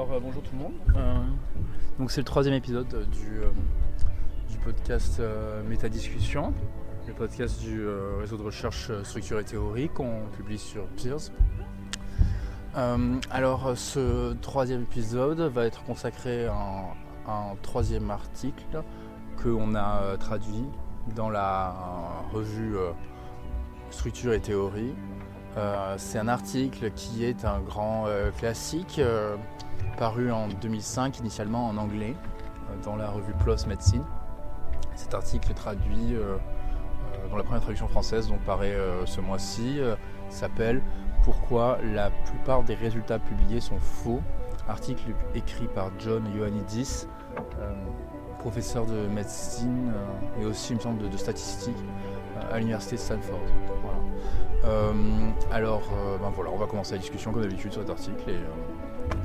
Bonjour tout le monde. Donc c'est le troisième épisode du podcast Métadiscussion, le podcast du réseau de recherche structure et théorie qu'on publie sur Peers. Ce troisième épisode va être consacré à un troisième article qu'on a traduit dans la revue Structure et théorie. C'est un article qui est un grand classique paru en 2005 initialement en anglais dans la revue PLOS Medicine. Cet article traduit dont la première traduction française donc paraît ce mois-ci s'appelle « Pourquoi la plupart des résultats publiés sont faux ?» Article écrit par John Ioannidis, professeur de médecine et aussi il me semble de statistique à l'université de Stanford. Voilà. On va commencer la discussion comme d'habitude sur cet article et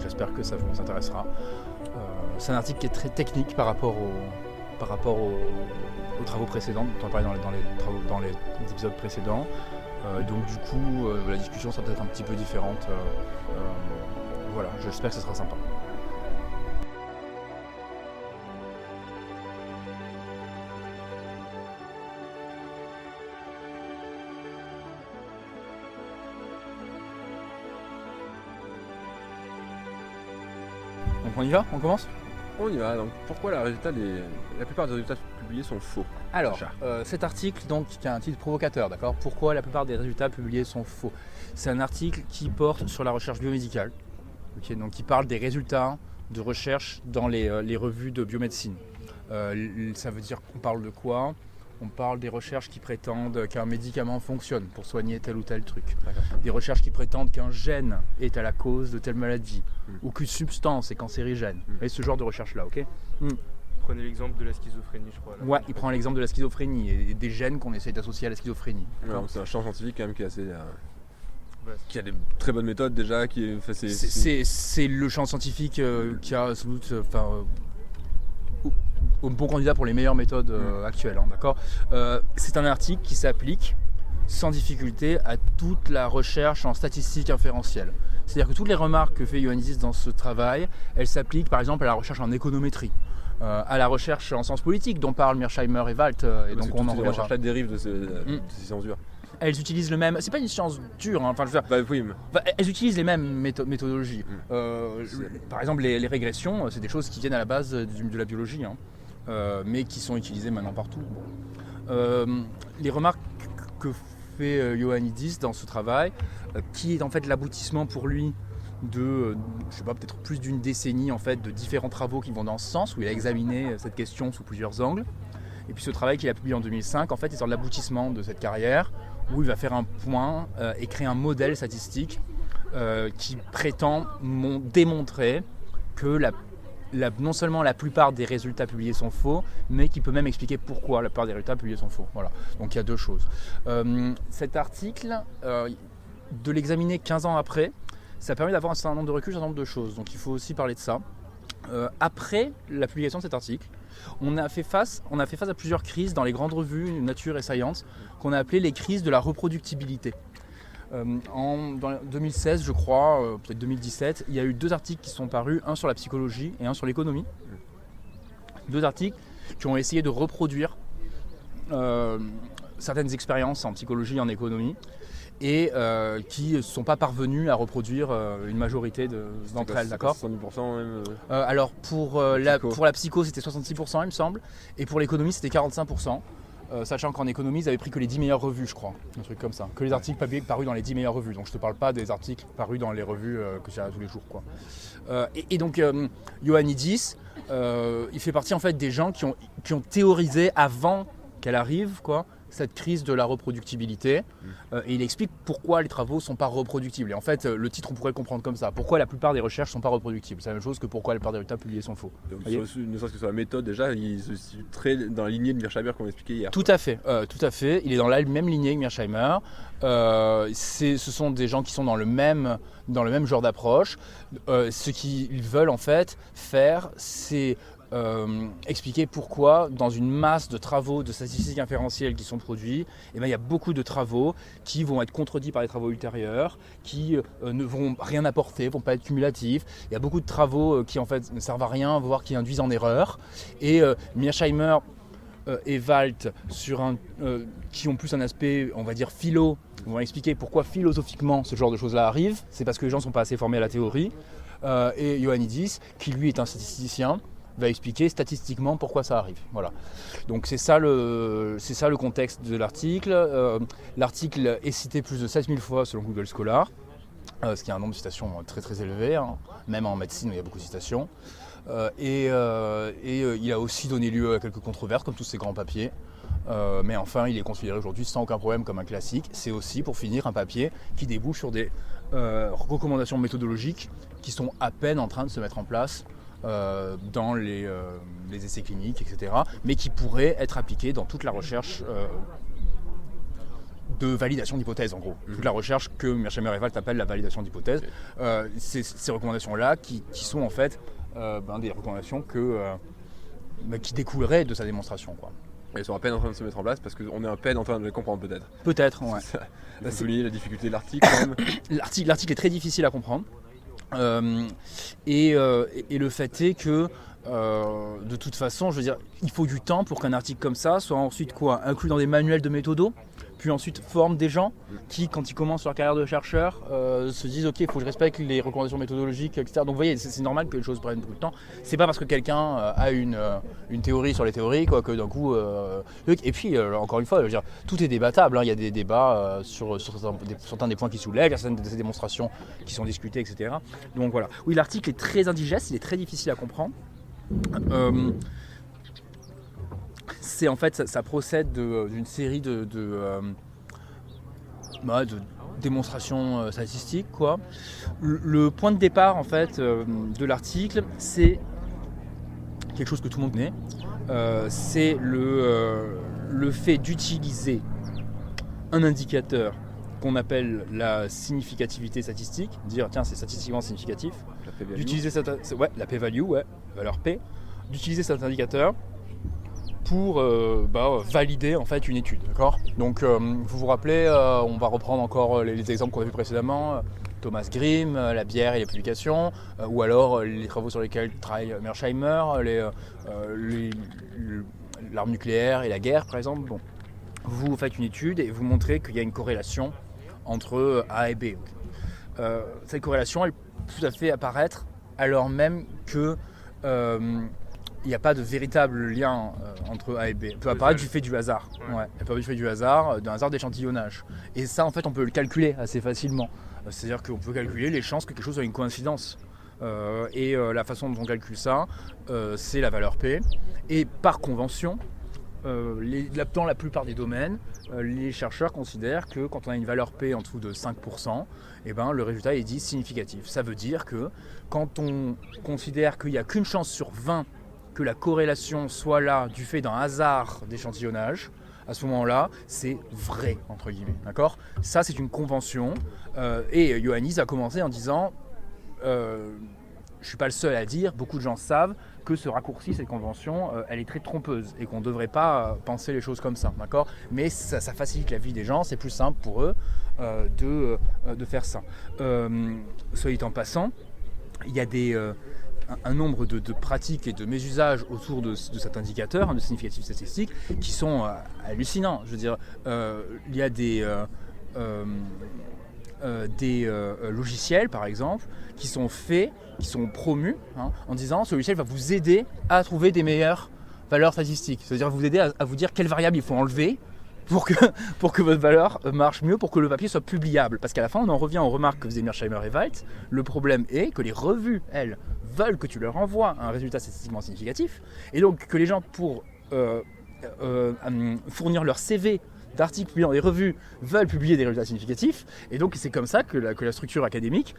j'espère que ça vous intéressera. C'est un article qui est très technique par rapport aux travaux précédents, dont on a parlé dans les épisodes précédents. Donc du coup, la discussion sera peut-être un petit peu différente. J'espère que ça sera sympa. Donc on y va ? On commence ? On y va. Donc pourquoi la plupart des résultats publiés sont faux ? Alors, cet article donc, qui a un titre provocateur, d'accord ? Pourquoi la plupart des résultats publiés sont faux ? C'est un article qui porte sur la recherche biomédicale, donc qui parle des résultats de recherche dans les revues de biomédecine. Ça veut dire qu'on parle de quoi ? On parle des recherches qui prétendent qu'un médicament fonctionne pour soigner tel ou tel truc. D'accord. Des recherches qui prétendent qu'un gène est à la cause de telle maladie ou qu'une substance est cancérigène. Et ce genre de recherche-là, ok ? Prenez l'exemple de la schizophrénie, je crois. Là. Ouais, il prend l'exemple de la schizophrénie et des gènes qu'on essaie d'associer à la schizophrénie. Ouais, c'est un champ scientifique quand même qui est assez... qui a des très bonnes méthodes déjà. C'est le champ scientifique qui a sans doute... un bon candidat pour les meilleures méthodes actuelles, d'accord. C'est un article qui s'applique sans difficulté à toute la recherche en statistique inférentielle. C'est-à-dire que toutes les remarques que fait Ioannidis dans ce travail, elles s'appliquent par exemple à la recherche en économétrie, à la recherche en sciences politiques dont parlent Mearsheimer et Walt. Et donc on en recherche la dérive de ces sciences dures. Elles utilisent le même. C'est pas une science dure, hein, elles utilisent les mêmes méthodologies. Par exemple, les régressions, c'est des choses qui viennent à la base de la biologie, hein, mais qui sont utilisées maintenant partout. Les remarques que fait Ioannidis dans ce travail, qui est en fait l'aboutissement pour lui de, peut-être plus d'une décennie en fait, de différents travaux qui vont dans ce sens, où il a examiné cette question sous plusieurs angles. Et puis ce travail qu'il a publié en 2005, en fait, il sort de l'aboutissement de cette carrière, où il va faire un point et créer un modèle statistique qui prétend démontrer que non seulement la plupart des résultats publiés sont faux, mais qui peut même expliquer pourquoi la plupart des résultats publiés sont faux. Voilà. Donc il y a deux choses. Cet article, de l'examiner 15 ans après, ça permet d'avoir un certain nombre de recul, un certain nombre de choses. Donc il faut aussi parler de ça. Après la publication de cet article, on a fait face à plusieurs crises dans les grandes revues Nature et Science qu'on a appelées les crises de la reproductibilité. Dans 2016, je crois, peut-être 2017, il y a eu deux articles qui sont parus, un sur la psychologie et un sur l'économie. Deux articles qui ont essayé de reproduire certaines expériences en psychologie et en économie et qui ne sont pas parvenus à reproduire une majorité d'entre elles, d'accord ? 70% même Alors pour la psycho c'était 66% il me semble, et pour l'économie c'était 45%, sachant qu'en économie ils avaient pris que les 10 meilleures revues je crois, un truc comme ça, que les articles parus dans les 10 meilleures revues, donc je te parle pas des articles parus dans les revues que j'ai tous les jours quoi. Donc Ioannidis, il fait partie en fait des gens qui ont théorisé avant qu'elle arrive quoi, cette crise de la reproductibilité et il explique pourquoi les travaux ne sont pas reproductibles. Et en fait, le titre, on pourrait le comprendre comme ça. Pourquoi la plupart des recherches ne sont pas reproductibles. C'est la même chose que pourquoi la plupart des résultats publiés sont faux. Donc, ne serait-ce que sur la méthode, déjà, il se situe très dans la lignée de Mearsheimer qu'on expliqué hier. Tout à fait. Il est dans la même lignée que Mearsheimer. Ce sont des gens qui sont dans le même genre d'approche. Ce qu'ils veulent en fait faire, c'est expliquer pourquoi dans une masse de travaux de statistiques inférentielles qui sont produits, il y a beaucoup de travaux qui vont être contredits par les travaux ultérieurs, qui ne vont rien apporter, vont pas être cumulatifs. Il y a beaucoup de travaux qui en fait ne servent à rien, voire qui induisent en erreur. Et Mearsheimer et Wald, qui ont plus un aspect, on va dire, philo, vont expliquer pourquoi philosophiquement ce genre de choses-là arrive. C'est parce que les gens ne sont pas assez formés à la théorie. Et Ioannidis, qui lui est un statisticien, va expliquer statistiquement pourquoi ça arrive. Voilà. Donc c'est ça le contexte de l'article. L'article est cité plus de 7000 fois selon Google Scholar, ce qui est un nombre de citations très très élevé, hein. Même en médecine il y a beaucoup de citations. Il a aussi donné lieu à quelques controverses comme tous ces grands papiers. Mais enfin il est considéré aujourd'hui sans aucun problème comme un classique. C'est aussi pour finir un papier qui débouche sur des recommandations méthodologiques qui sont à peine en train de se mettre en place dans les essais cliniques, etc., mais qui pourraient être appliqués dans toute la recherche de validation d'hypothèses, en gros. Toute la recherche que Mearsheimer et Wald appellent la validation d'hypothèses. Ces recommandations-là qui sont en fait des recommandations qui découleraient de sa démonstration, quoi. Elles sont à peine en train de se mettre en place parce qu'on est à peine en train de les comprendre peut-être. Peut-être, ouais. Il faut souligner la difficulté de l'article quand même. L'article est très difficile à comprendre. Et le fait est que de toute façon, je veux dire, il faut du temps pour qu'un article comme ça soit ensuite inclus dans des manuels de méthodo, puis ensuite forme des gens qui, quand ils commencent leur carrière de chercheur, se disent ok, il faut que je respecte les recommandations méthodologiques, etc. Donc vous voyez, c'est normal que les choses prennent beaucoup de temps. C'est pas parce que quelqu'un a une théorie sur les théories que d'un coup. Et puis encore une fois, je veux dire, tout est débattable, hein. Il y a des débats sur certains des points qui soulèvent, il y a certaines des démonstrations qui sont discutées, etc. Donc voilà. Oui, l'article est très indigeste, il est très difficile à comprendre. C'est en fait, ça procède d'une série de démonstrations statistiques, quoi. Le point de départ en fait de l'article, c'est quelque chose que tout le monde connaît. C'est le fait d'utiliser un indicateur qu'on appelle la significativité statistique, dire tiens c'est statistiquement significatif, d'utiliser la p-value, valeur p, d'utiliser cet indicateur pour valider en fait une étude, d'accord. Donc vous vous rappelez, on va reprendre encore les exemples qu'on a vus précédemment, Thomas Grimm, la bière et les publications, ou alors les travaux sur lesquels travaille Mearsheimer, l'arme nucléaire et la guerre par exemple. Bon. Vous faites une étude et vous montrez qu'il y a une corrélation entre A et B. Cette corrélation, elle peut tout à fait apparaître alors même que il n'y a pas de véritable lien entre A et B. Elle peut apparaître du fait du hasard. Ouais. Elle peut apparaître du fait du hasard, d'un hasard d'échantillonnage. Et ça, en fait, on peut le calculer assez facilement. C'est-à-dire qu'on peut calculer les chances que quelque chose soit une coïncidence. La façon dont on calcule ça, c'est la valeur P. Et par convention, dans la plupart des domaines, les chercheurs considèrent que quand on a une valeur P en dessous de 5%, le résultat est dit significatif. Ça veut dire que quand on considère qu'il n'y a qu'une chance sur 20 que la corrélation soit là du fait d'un hasard d'échantillonnage, à ce moment-là, c'est vrai, entre guillemets. D'accord ? Ça, c'est une convention. Et Ioannidis a commencé en disant je ne suis pas le seul à dire, beaucoup de gens savent que ce raccourci, cette convention, elle est très trompeuse et qu'on ne devrait pas penser les choses comme ça, d'accord ? Mais ça facilite la vie des gens, c'est plus simple pour eux de faire ça. Soit dit en passant, il y a un nombre de pratiques et de mésusages autour de cet indicateur de significativité statistique qui sont hallucinants. Je veux dire, il y a des logiciels, par exemple, qui sont faits, qui sont promus, en disant ce logiciel va vous aider à trouver des meilleures valeurs statistiques. C'est-à-dire vous aider à vous dire quelle variable il faut enlever pour que votre valeur marche mieux, pour que le papier soit publiable. Parce qu'à la fin, on en revient aux remarques que faisaient Mearsheimer et Wald. Le problème est que les revues, elles, veulent que tu leur envoies un résultat statistiquement significatif. Et donc que les gens, pour fournir leur CV d'articles publiés dans les revues, veulent publier des résultats significatifs. Et donc c'est comme ça que la structure académique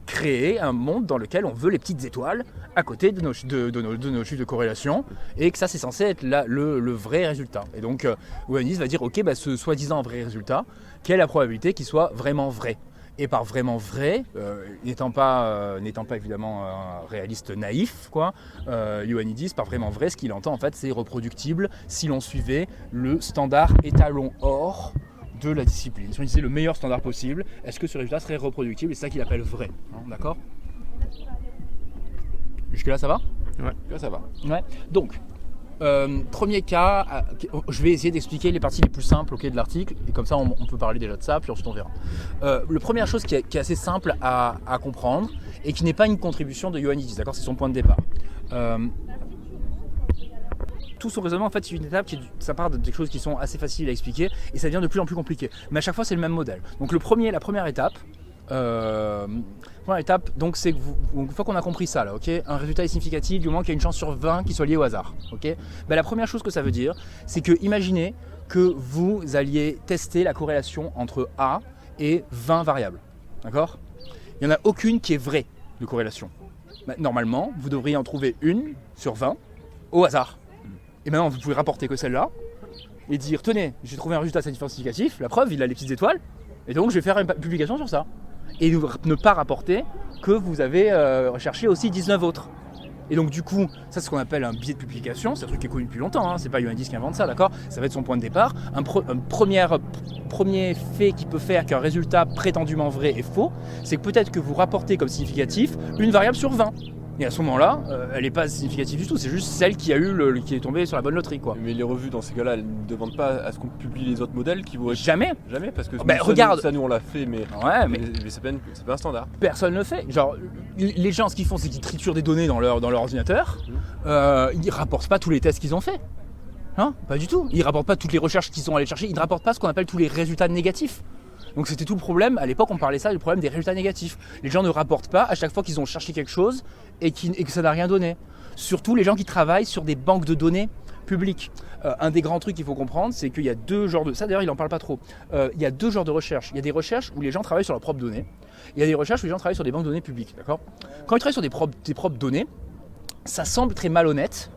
crée un monde dans lequel on veut les petites étoiles à côté de nos chiffres de corrélation, et que ça c'est censé être le vrai résultat. Et donc Ioannidis va dire ok, ce soi-disant vrai résultat, quelle est la probabilité qu'il soit vraiment vrai ? Et par vraiment vrai, n'étant pas évidemment un réaliste naïf, quoi, Ioannidis, par vraiment vrai, ce qu'il entend en fait, c'est reproductible si l'on suivait le standard étalon or de la discipline. Si on disait le meilleur standard possible, est-ce que ce résultat serait reproductible? Et c'est ça qu'il appelle vrai. Hein, d'accord? Jusque-là, ça va? Ouais, là ça va. Ouais. Donc, premier cas, je vais essayer d'expliquer les parties les plus simples de l'article, et comme ça on peut parler déjà de ça, puis ensuite on verra. La première chose qui est assez simple à comprendre, et qui n'est pas une contribution de Ioannidis, d'accord, c'est son point de départ. Tout son raisonnement, en fait, c'est une étape ça part de des choses qui sont assez faciles à expliquer, et ça devient de plus en plus compliqué. Mais à chaque fois, c'est le même modèle. Donc la première étape, donc c'est que une fois qu'on a compris ça, là, okay, un résultat est significatif du moment qu'il y a une chance sur 20 qui soit liée au hasard. Okay, ben, la première chose que ça veut dire, c'est que imaginez que vous alliez tester la corrélation entre A et 20 variables. D'accord? Il n'y en a aucune qui est vraie de corrélation. Ben, normalement, vous devriez en trouver une sur 20 au hasard. Et maintenant, vous pouvez rapporter que celle-là et dire, tenez, j'ai trouvé un résultat significatif, la preuve, il a les petites étoiles, et donc je vais faire une publication sur ça. Et ne pas rapporter que vous avez recherché aussi 19 autres. Et donc du coup, ça c'est ce qu'on appelle un biais de publication, c'est un truc qui est connu depuis longtemps, hein. C'est pas Ioannidis qui invente ça, d'accord? Ça va être son point de départ. Un premier fait qui peut faire qu'un résultat prétendument vrai est faux, c'est que peut-être que vous rapportez comme significatif une variable sur 20. Et à ce moment-là, elle n'est pas significative du tout, c'est juste celle qui est tombée sur la bonne loterie, quoi. Mais les revues dans ces cas-là, elles ne demandent pas à ce qu'on publie les autres modèles qui vont être... Jamais. Jamais, parce que regarde. Ça nous on l'a fait, mais c'est pas un standard. Personne ne le fait. Genre, les gens, ce qu'ils font, c'est qu'ils triturent des données dans leur ordinateur. Ils rapportent pas tous les tests qu'ils ont fait. Hein? Pas du tout. Ils rapportent pas toutes les recherches qu'ils sont allés chercher. Ils ne rapportent pas ce qu'on appelle tous les résultats négatifs. Donc c'était tout le problème, à l'époque on parlait ça du problème des résultats négatifs. Les gens ne rapportent pas à chaque fois qu'ils ont cherché quelque chose et que ça n'a rien donné. Surtout les gens qui travaillent sur des banques de données publiques. Un des grands trucs qu'il faut comprendre, c'est qu'il y a deux genres de... Ça d'ailleurs il n'en parle pas trop. Il y a deux genres de recherches. Il y a des recherches où les gens travaillent sur leurs propres données. Il y a des recherches où les gens travaillent sur des banques de données publiques. D'accord ? Quand ils travaillent sur tes propres données, ça semble très malhonnête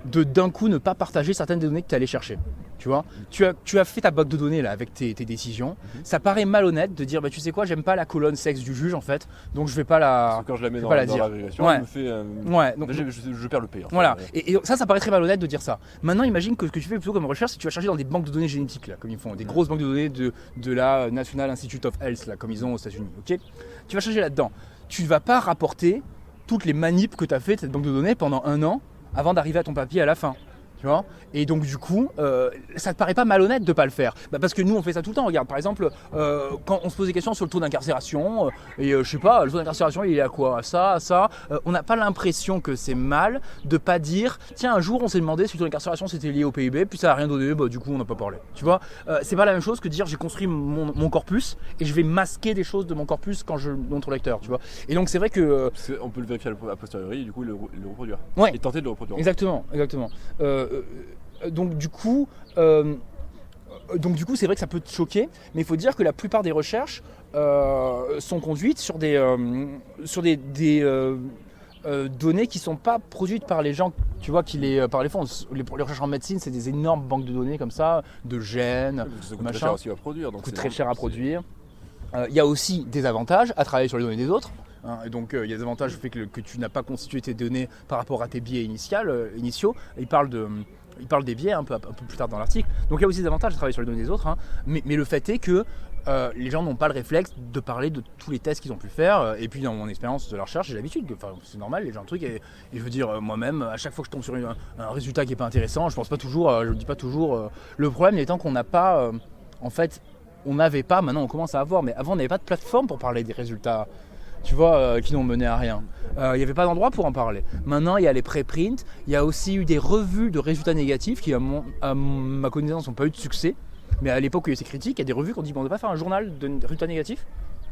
de d'un coup ne pas partager certaines des données que tu es allé chercher. Tu vois, tu as fait ta banque de données là avec tes décisions. Ça paraît malhonnête de dire, bah, tu sais quoi, j'aime pas la colonne sexe du juge en fait, donc je vais pas la. Quand je la mets dans l'agrégation, elle me fait. Donc, je perds le P. Voilà. Et ça paraît très malhonnête de dire ça. Maintenant, imagine que ce que tu fais plutôt comme recherche, c'est que tu vas chercher dans des banques de données génétiques là, comme ils font, des grosses banques de données de la National Institute of Health là, comme ils ont aux États-Unis. Ok. Tu vas chercher là-dedans. Tu vas pas rapporter toutes les manips que tu as fait de cette banque de données pendant 1 an avant d'arriver à ton papier à la fin. Tu vois, et donc du coup, ça te paraît pas malhonnête de pas le faire, parce que nous on fait ça tout le temps. Regarde, par exemple, quand on se pose des questions sur le taux d'incarcération, je sais pas, le taux d'incarcération il est à quoi, à ça, on n'a pas l'impression que c'est mal de pas dire, tiens, un jour on s'est demandé si le taux d'incarcération c'était lié au PIB, puis ça a rien donné, bah du coup on n'a pas parlé. Tu vois, c'est pas la même chose que de dire j'ai construit mon corpus et je vais masquer des choses de mon corpus quand je montre au lecteur, tu vois. Et donc c'est vrai que on peut le vérifier a posteriori et du coup le reproduire. Ouais. Et tenter de le reproduire. Exactement. Donc du coup, c'est vrai que ça peut te choquer, mais il faut dire que la plupart des recherches sont conduites sur des données qui ne sont pas produites par les gens, tu vois, par les fonds. Les recherches en médecine, c'est des énormes banques de données comme ça, de gènes, ça coûte très cher aussi à produire. Ça coûte très cher à produire. Il y a aussi des avantages à travailler sur les données des autres. Et donc il y a des avantages au fait que tu n'as pas constitué tes données par rapport à tes biais initiaux. Il parle des biais un peu plus tard dans l'article. Donc il y a aussi des avantages à travailler sur les données des autres. Mais le fait est que les gens n'ont pas le réflexe de parler de tous les tests qu'ils ont pu faire. Et puis dans mon expérience de la recherche, j'ai l'habitude, c'est normal, les gens truc. Et je veux dire, moi-même, à chaque fois que je tombe sur un résultat qui n'est pas intéressant, je ne dis pas toujours. Le problème étant qu'on n'a pas, en fait, on n'avait pas, maintenant on commence à avoir, mais avant on n'avait pas de plateforme pour parler des résultats. Tu vois, qui n'ont mené à rien. Il n'y avait pas d'endroit pour en parler. Maintenant, il y a les préprints, il y a aussi eu des revues de résultats négatifs qui, à ma connaissance, n'ont pas eu de succès. Mais à l'époque où il y a eu ces critiques, il y a des revues qui ont dit, bon, on ne va pas faire un journal de résultats négatifs.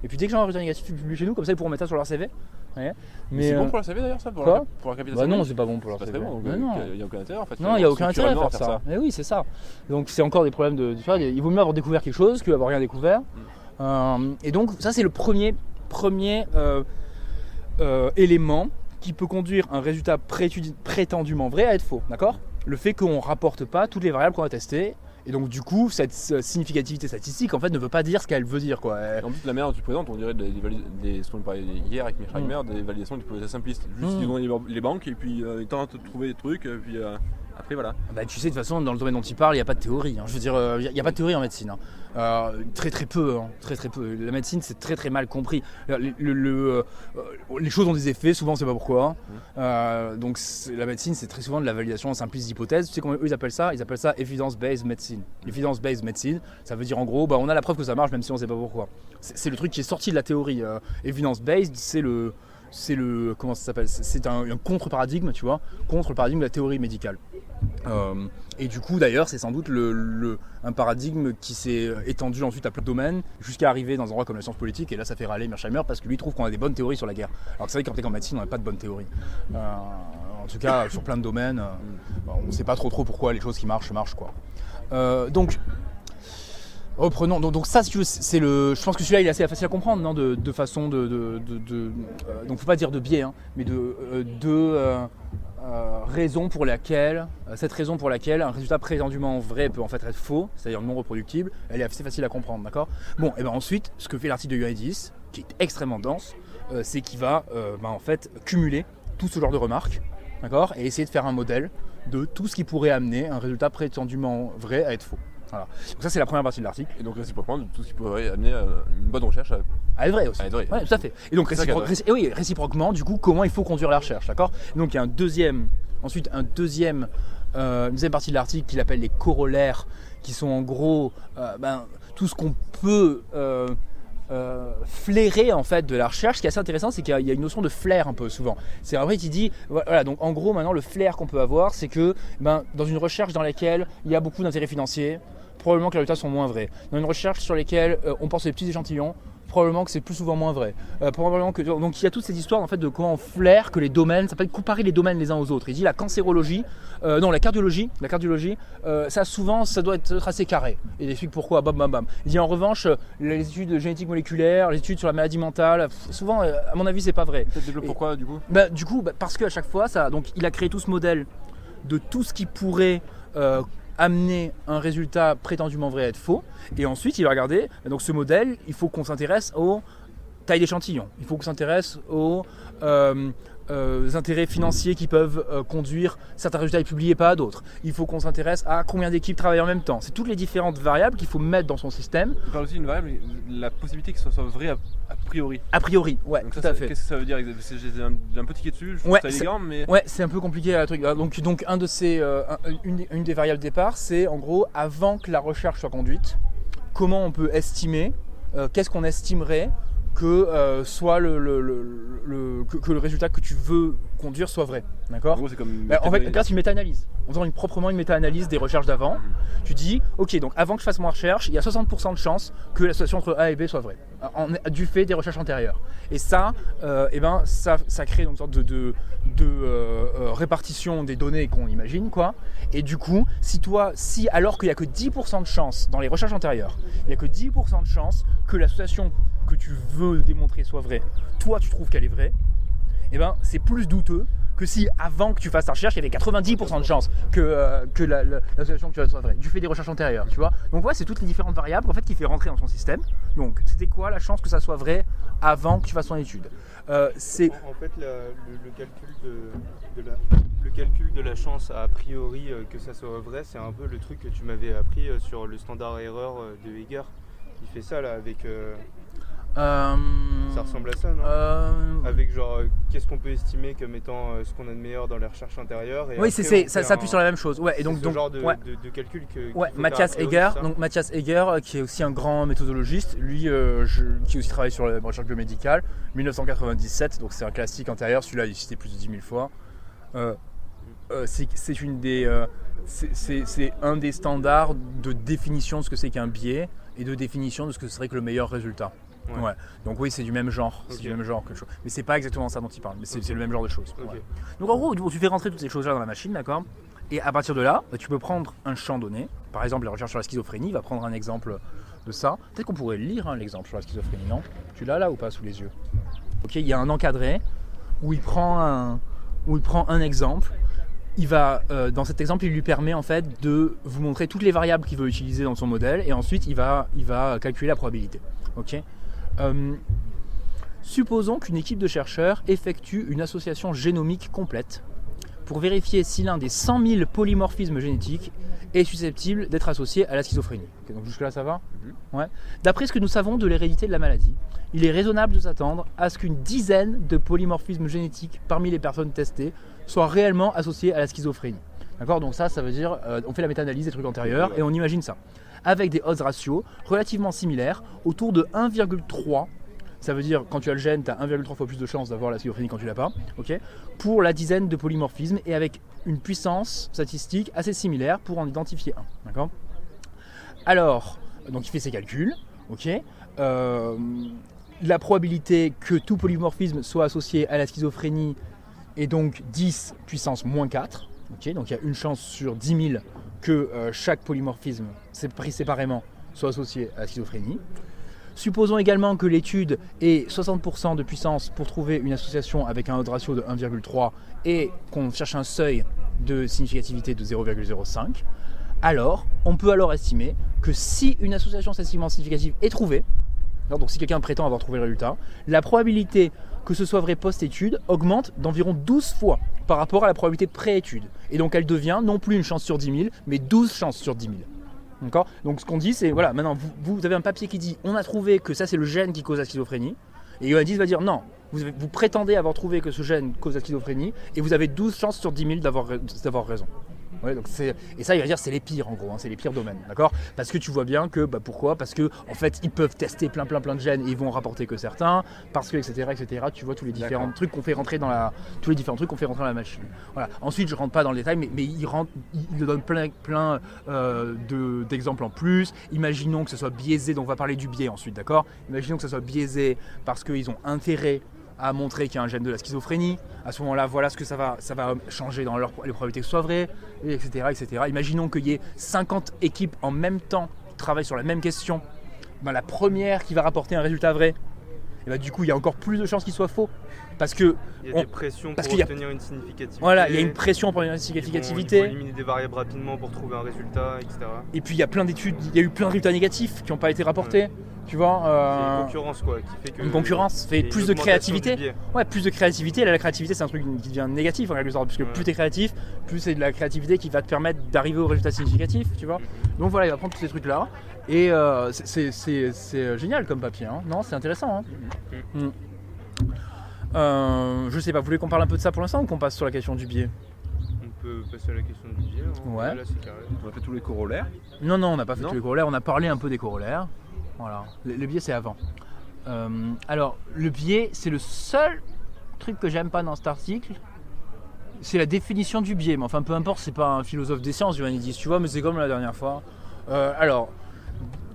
Et puis dès que j'ai un résultat négatif, ils publient chez nous, comme ça ils pourront mettre ça sur leur CV. Ouais. Mais c'est bon pour leur CV d'ailleurs ça, pour la capitalisation. Bah non, c'est pas bon pour leur CV. Très bon, il n'y a aucun intérêt en fait. Non, il n'y a aucun intérêt à faire ça. Mais oui, c'est ça. Donc c'est encore des problèmes de... Tu vois, il vaut mieux avoir découvert quelque chose que d'avoir rien découvert. Et donc ça c'est le premier élément qui peut conduire un résultat prétendument vrai à être faux, d'accord ? Le fait qu'on ne rapporte pas toutes les variables qu'on a testées Et donc du coup, cette significativité statistique en fait ne veut pas dire ce qu'elle veut dire, quoi. En plus, la manière dont tu présentes, on dirait ce qu'on parlait hier avec Michel des validations d'hypothèses simplistes. Juste ils ont les banques et puis ils tentent de trouver des trucs, et puis après voilà. Bah, tu sais, de toute façon, dans le domaine dont il parle, il n'y a pas de théorie. Je veux dire, il n'y a pas de théorie en médecine. Très peu, très peu. La médecine, c'est très très mal compris. Les choses ont des effets, souvent on ne sait pas pourquoi. Donc la médecine, c'est très souvent de la validation simpliste d'hypothèses. Tu sais comment eux ils appellent ça? Ils appellent ça evidence-based medicine. Evidence-based medicine, ça veut dire en gros, on a la preuve que ça marche même si on ne sait pas pourquoi. C'est le truc qui est sorti de la théorie. Evidence-based, c'est comment ça s'appelle? C'est un contre-paradigme, tu vois, contre le paradigme de la théorie médicale. Et du coup d'ailleurs c'est sans doute un paradigme qui s'est étendu ensuite à plein de domaines jusqu'à arriver dans un endroit comme la science politique, et là ça fait râler Mearsheimer parce que lui trouve qu'on a des bonnes théories sur la guerre, alors que c'est vrai qu'en médecine on n'a pas de bonnes théories, en tout cas sur plein de domaines. On ne sait pas trop pourquoi les choses qui marchent quoi. Donc reprenons, donc ça si tu veux, je pense que celui-là il est assez facile à comprendre, non, de façon donc faut pas dire de biais, hein, mais cette raison pour laquelle un résultat prétendument vrai peut en fait être faux, c'est-à-dire non reproductible, elle est assez facile à comprendre, d'accord? Bon, et ensuite, ce que fait l'article de Ioannidis, qui est extrêmement dense, c'est qu'il va en fait cumuler tout ce genre de remarques, d'accord, et essayer de faire un modèle de tout ce qui pourrait amener un résultat prétendument vrai à être faux. Voilà. Donc ça c'est la première partie de l'article. Et donc réciproquement, tout ce qui pourrait amener une bonne recherche à être vrai aussi. Ouais, tout à fait. Et donc réciproquement, du coup, comment il faut conduire la recherche, d'accord? Et donc il y a une deuxième partie de l'article qu'il appelle les corollaires, qui sont en gros tout ce qu'on peut flairer en fait de la recherche. Ce qui est assez intéressant, c'est qu'il y a une notion de flair un peu souvent. C'est en fait il dit voilà, donc en gros maintenant le flair qu'on peut avoir, c'est que dans une recherche dans laquelle il y a beaucoup d'intérêts financiers, probablement que les résultats sont moins vrais. Dans une recherche sur laquelle on pense à des petits échantillons, probablement que c'est plus souvent moins vrai. Donc il y a toute cette histoire en fait de comment on flaire que les domaines, ça peut être comparer les domaines les uns aux autres. Il dit la cardiologie, ça souvent ça doit être assez carré. Et il explique pourquoi, bam. Il dit en revanche les études de génétique moléculaire, les études sur la maladie mentale, souvent à mon avis c'est pas vrai. Peut-être développer pourquoi du coup? Parce qu'à chaque fois donc il a créé tout ce modèle de tout ce qui pourrait amener un résultat prétendument vrai à être faux, et ensuite il va regarder, donc ce modèle, il faut qu'on s'intéresse aux tailles d'échantillons, il faut qu'on s'intéresse aux intérêts financiers qui peuvent conduire certains résultats à être publiés, pas à d'autres. Il faut qu'on s'intéresse à combien d'équipes travaillent en même temps. C'est toutes les différentes variables qu'il faut mettre dans son système. Il parle aussi d'une variable, la possibilité que ce soit vrai a priori. A priori, ouais, donc tout à fait. Qu'est-ce que ça veut dire? J'ai un peu tiqué dessus, je trouve ça élégant, mais... Ouais, c'est un peu compliqué le truc. Donc une des variables de départ, c'est en gros, avant que la recherche soit conduite, comment on peut estimer, qu'est-ce qu'on estimerait que soit que le résultat que tu veux conduire soit vrai, d'accord? En gros, c'est comme en fait, là, c'est une méta-analyse. En faisant proprement une méta-analyse des recherches d'avant, tu dis, ok, donc avant que je fasse ma recherche, il y a 60% de chances que l'association entre A et B soit vraie, du fait des recherches antérieures. Et ça, ça crée une sorte de répartition des données qu'on imagine, quoi. Et du coup, si alors qu'il n'y a que 10% de chances dans les recherches antérieures, il n'y a que 10% de chances que l'association que tu veux démontrer soit vraie, toi tu trouves qu'elle est vraie, c'est plus douteux que si avant que tu fasses ta recherche, il y avait 90% de chances que l'association que tu as soit vraie, du fait des recherches antérieures, tu vois. Donc c'est toutes les différentes variables en fait qu'il fait rentrer dans son système. Donc c'était quoi la chance que ça soit vrai avant que tu fasses ton étude? En fait le calcul de la chance a priori que ça soit vrai, c'est un peu le truc que tu m'avais appris sur le standard erreur de Heger. Il fait ça là avec... Ça ressemble à ça, non? Avec genre, qu'est-ce qu'on peut estimer comme étant ce qu'on a de meilleur dans les recherches intérieures, et oui, ça s'appuie sur la même chose. Ouais, et donc ce genre de calcul que... Ouais, Matthias Heger, qui est aussi un grand méthodologiste, lui qui aussi travaille sur la recherche biomédicale, 1997, donc c'est un classique antérieur, celui-là il est cité plus de 10 000 fois. C'est un des standards de définition de ce que c'est qu'un biais et de définition de ce que serait que le meilleur résultat. Ouais. Donc oui, c'est du même genre, c'est du même genre que chose. Mais c'est pas exactement ça dont il parle, mais c'est le même genre de choses. Okay. Ouais. Donc en gros, tu fais rentrer toutes ces choses-là dans la machine, d'accord? Et à partir de là, tu peux prendre un champ donné. Par exemple, la recherche sur la schizophrénie va prendre un exemple de ça. Peut-être qu'on pourrait lire l'exemple sur la schizophrénie, non? Tu l'as là ou pas sous les yeux? Ok, il y a un encadré où il prend un exemple il va, dans cet exemple, il lui permet en fait de vous montrer toutes les variables qu'il veut utiliser dans son modèle et ensuite il va calculer la probabilité. Ok. Supposons qu'une équipe de chercheurs effectue une association génomique complète pour vérifier si l'un des 100 000 polymorphismes génétiques est susceptible d'être associé à la schizophrénie. Okay, donc jusque là ça va ? Ouais. D'après ce que nous savons de l'hérédité de la maladie, il est raisonnable de s'attendre à ce qu'une dizaine de polymorphismes génétiques parmi les personnes testées soient réellement associés à la schizophrénie. D'accord ? Donc ça veut dire, on fait la méta-analyse des trucs antérieurs et on imagine ça. Avec des odds ratios relativement similaires, autour de 1,3. Ça veut dire quand tu as le gène, tu as 1,3 fois plus de chances d'avoir la schizophrénie quand tu l'as pas. Okay ? Pour la dizaine de polymorphismes et avec une puissance statistique assez similaire pour en identifier un. D'accord ? Alors, donc il fait ses calculs. Okay ? La probabilité que tout polymorphisme soit associé à la schizophrénie est donc 10 puissance moins 4. Okay, donc il y a une chance sur 10 000 que chaque polymorphisme pris séparément soit associé à la schizophrénie. Supposons également que l'étude ait 60% de puissance pour trouver une association avec un odds ratio de 1,3 et qu'on cherche un seuil de significativité de 0,05. Alors, on peut alors estimer que si une association statistiquement significative est trouvée, donc si quelqu'un prétend avoir trouvé le résultat, la probabilité que ce soit vrai post-étude augmente d'environ 12 fois par rapport à la probabilité pré-étude. Et donc elle devient non plus une chance sur 10 000, mais 12 chances sur 10 000. D'accord ? Donc ce qu'on dit, c'est, voilà, maintenant vous avez un papier qui dit on a trouvé que ça c'est le gène qui cause la schizophrénie, et Ioannidis va dire non, vous prétendez avoir trouvé que ce gène cause la schizophrénie, et vous avez 12 chances sur 10 000 d'avoir raison. Ouais, donc et ça il va dire c'est les pires en gros, hein, c'est les pires domaines, d'accord ? Parce que tu vois bien que, pourquoi ? Parce que en fait ils peuvent tester plein de gènes et ils vont en rapporter que certains, parce que etc. Tu vois tous les différents trucs qu'on fait rentrer dans la machine. Voilà. Ensuite je rentre pas dans le détail, mais il donne plein d'exemples en plus. Imaginons que ce soit biaisé, donc on va parler du biais ensuite, d'accord ? Imaginons que ce soit biaisé parce qu'ils ont intérêt à montrer qu'il y a un gène de la schizophrénie. À ce moment-là, voilà ce que ça va changer dans les probabilités que ce soit vrai, etc. Imaginons qu'il y ait 50 équipes en même temps qui travaillent sur la même question. La première qui va rapporter un résultat vrai, et du coup, il y a encore plus de chances qu'il soit faux. Parce que il y a des pressions pour obtenir une significativité. Voilà, il y a une pression pour une significativité. Ils vont éliminer des variables rapidement pour trouver un résultat, etc. Et puis il y a plein d'études, il y a eu plein de résultats négatifs qui n'ont pas été rapportés. Ouais. Tu vois, c'est une concurrence quoi, qui fait que une concurrence fait plus de créativité. Ouais, plus de créativité. Là, la créativité, c'est un truc qui devient négatif en quelque sorte, puisque plus tu es créatif, plus c'est de la créativité qui va te permettre d'arriver au résultat significatif, tu vois. Donc voilà, il va prendre tous ces trucs là, et c'est génial comme papier, hein. Non, c'est intéressant. Hein. Je sais pas, vous voulez qu'on parle un peu de ça pour l'instant ou qu'on passe sur la question du biais ? On peut passer à la question du biais. Hein. Ouais. Là, c'est carré. On a fait tous les corollaires. Non, on n'a pas fait tous les corollaires, on a parlé un peu des corollaires. Voilà, le biais c'est avant. Alors, le biais, c'est le seul truc que j'aime pas dans cet article. C'est la définition du biais, mais enfin peu importe, c'est pas un philosophe des sciences, Ioannidis, tu vois, mais c'est comme la dernière fois. Alors,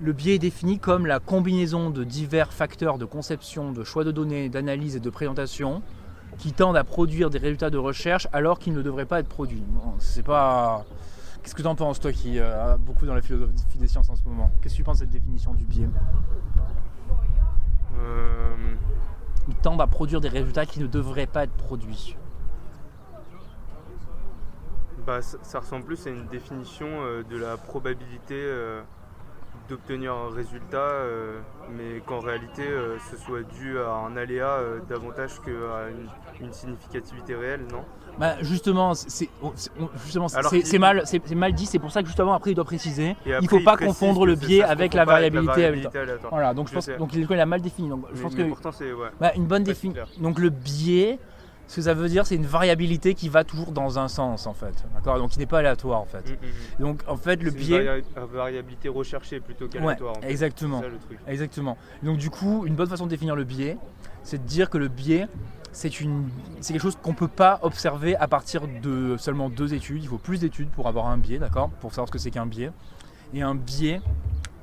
le biais est défini comme la combinaison de divers facteurs de conception, de choix de données, d'analyse et de présentation qui tendent à produire des résultats de recherche alors qu'ils ne devraient pas être produits. Bon, c'est pas... Qu'est-ce que tu en penses, toi qui as beaucoup dans la philosophie des sciences en ce moment ? Qu'est-ce que tu penses de cette définition du biais ? Ils tendent à produire des résultats qui ne devraient pas être produits. Ça ressemble plus à une définition de la probabilité d'obtenir un résultat, mais qu'en réalité ce soit dû à un aléa davantage qu'à une significativité réelle, non ? Justement, c'est mal dit, c'est pour ça que justement après il doit préciser. Il ne faut pas confondre le biais avec la variabilité aléatoire. Voilà, donc je pense qu'il a mal défini. Donc, je pense que pourtant c'est une bonne définition. Donc le biais, ce que ça veut dire, c'est une variabilité qui va toujours dans un sens en fait. D'accord ? Donc qui n'est pas aléatoire en fait. Donc en fait le biais. C'est une variabilité recherchée plutôt qu'aléatoire. Ouais, exactement. C'est ça, le truc. Exactement. Donc du coup, une bonne façon de définir le biais, c'est de dire que le biais, c'est quelque chose qu'on ne peut pas observer à partir de seulement 2 études. Il faut plus d'études pour avoir un biais, d'accord ? Pour savoir ce que c'est qu'un biais. Et un biais,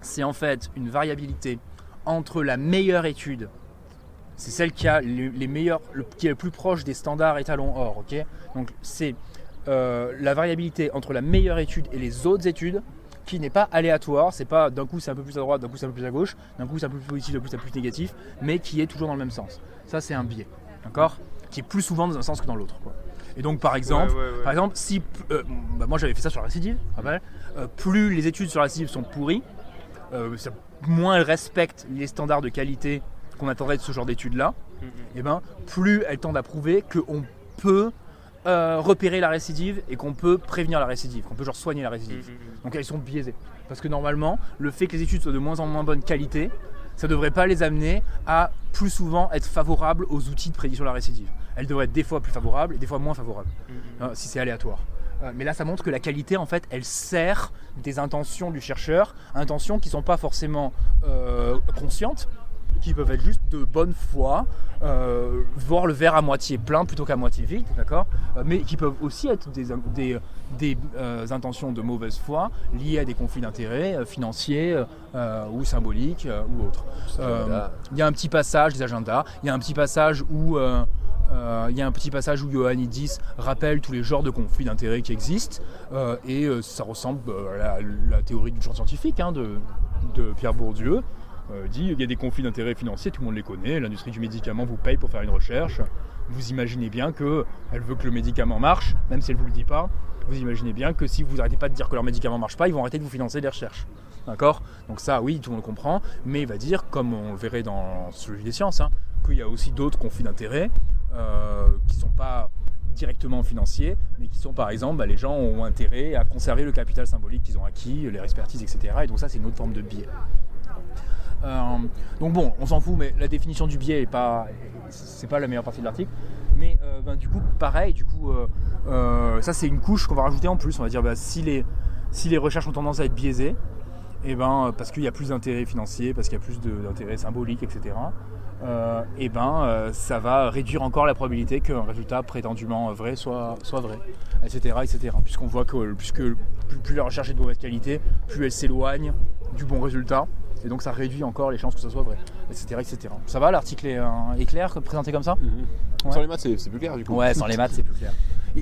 c'est en fait une variabilité entre la meilleure étude, c'est celle qui a qui est le plus proche des standards étalons or, ok ? Donc c'est la variabilité entre la meilleure étude et les autres études qui n'est pas aléatoire, c'est pas d'un coup c'est un peu plus à droite, d'un coup c'est un peu plus à gauche, d'un coup c'est un peu plus positif, d'un coup c'est un peu plus négatif, mais qui est toujours dans le même sens. Ça c'est un biais. D'accord ? Qui est plus souvent dans un sens que dans l'autre, quoi. Et donc par exemple, si moi j'avais fait ça sur la récidive, plus les études sur la récidive sont pourries, moins elles respectent les standards de qualité qu'on attendrait de ce genre d'études-là, et plus elles tendent à prouver qu'on peut repérer la récidive et qu'on peut prévenir la récidive, qu'on peut genre soigner la récidive. Donc elles sont biaisées. Parce que normalement, le fait que les études soient de moins en moins bonne qualité, ça ne devrait pas les amener à plus souvent être favorables aux outils de prédiction de la récidive. Elles devraient être des fois plus favorables et des fois moins favorables, si c'est aléatoire. Mais là, ça montre que la qualité, en fait, elle sert des intentions du chercheur, intentions qui ne sont pas forcément conscientes, qui peuvent être juste de bonne foi, voir le verre à moitié plein plutôt qu'à moitié vide, d'accord, mais qui peuvent aussi être des intentions de mauvaise foi liées à des conflits d'intérêts financiers ou symboliques ou autres. Il y a un petit passage des agendas, il y a un petit passage où Ioannidis rappelle tous les genres de conflits d'intérêts qui existent et ça ressemble à la théorie du champ scientifique de Pierre Bourdieu. Dit il y a des conflits d'intérêts financiers, tout le monde les connaît, l'industrie du médicament vous paye pour faire une recherche, vous imaginez bien qu'elle veut que le médicament marche, même si elle ne vous le dit pas, vous imaginez bien que si vous n'arrêtez pas de dire que leur médicament ne marche pas, ils vont arrêter de vous financer des recherches. D'accord ? Donc ça, oui, tout le monde le comprend, mais il va dire, comme on le verrait dans Sociologie des sciences, qu'il y a aussi d'autres conflits d'intérêts qui ne sont pas directement financiers, mais qui sont par exemple, les gens ont intérêt à conserver le capital symbolique qu'ils ont acquis, leur expertise, etc. Et donc ça, c'est une autre forme de biais. Donc bon, on s'en fout, mais la définition du biais c'est pas la meilleure partie de l'article. Mais du coup, pareil, ça c'est une couche qu'on va rajouter en plus. On va dire si les recherches ont tendance à être biaisées, parce qu'il y a plus d'intérêts financiers, parce qu'il y a plus d'intérêts symboliques, etc. Ça va réduire encore la probabilité qu'un résultat prétendument vrai soit vrai, etc. Puisqu'on voit que plus la recherche est de mauvaise qualité, plus elle s'éloigne du bon résultat. Et donc ça réduit encore les chances que ça soit vrai, etc. Ça va, l'article est clair, présenté comme ça ? Ouais. Sans les maths, c'est plus clair du coup. Ouais, sans les maths, c'est plus clair.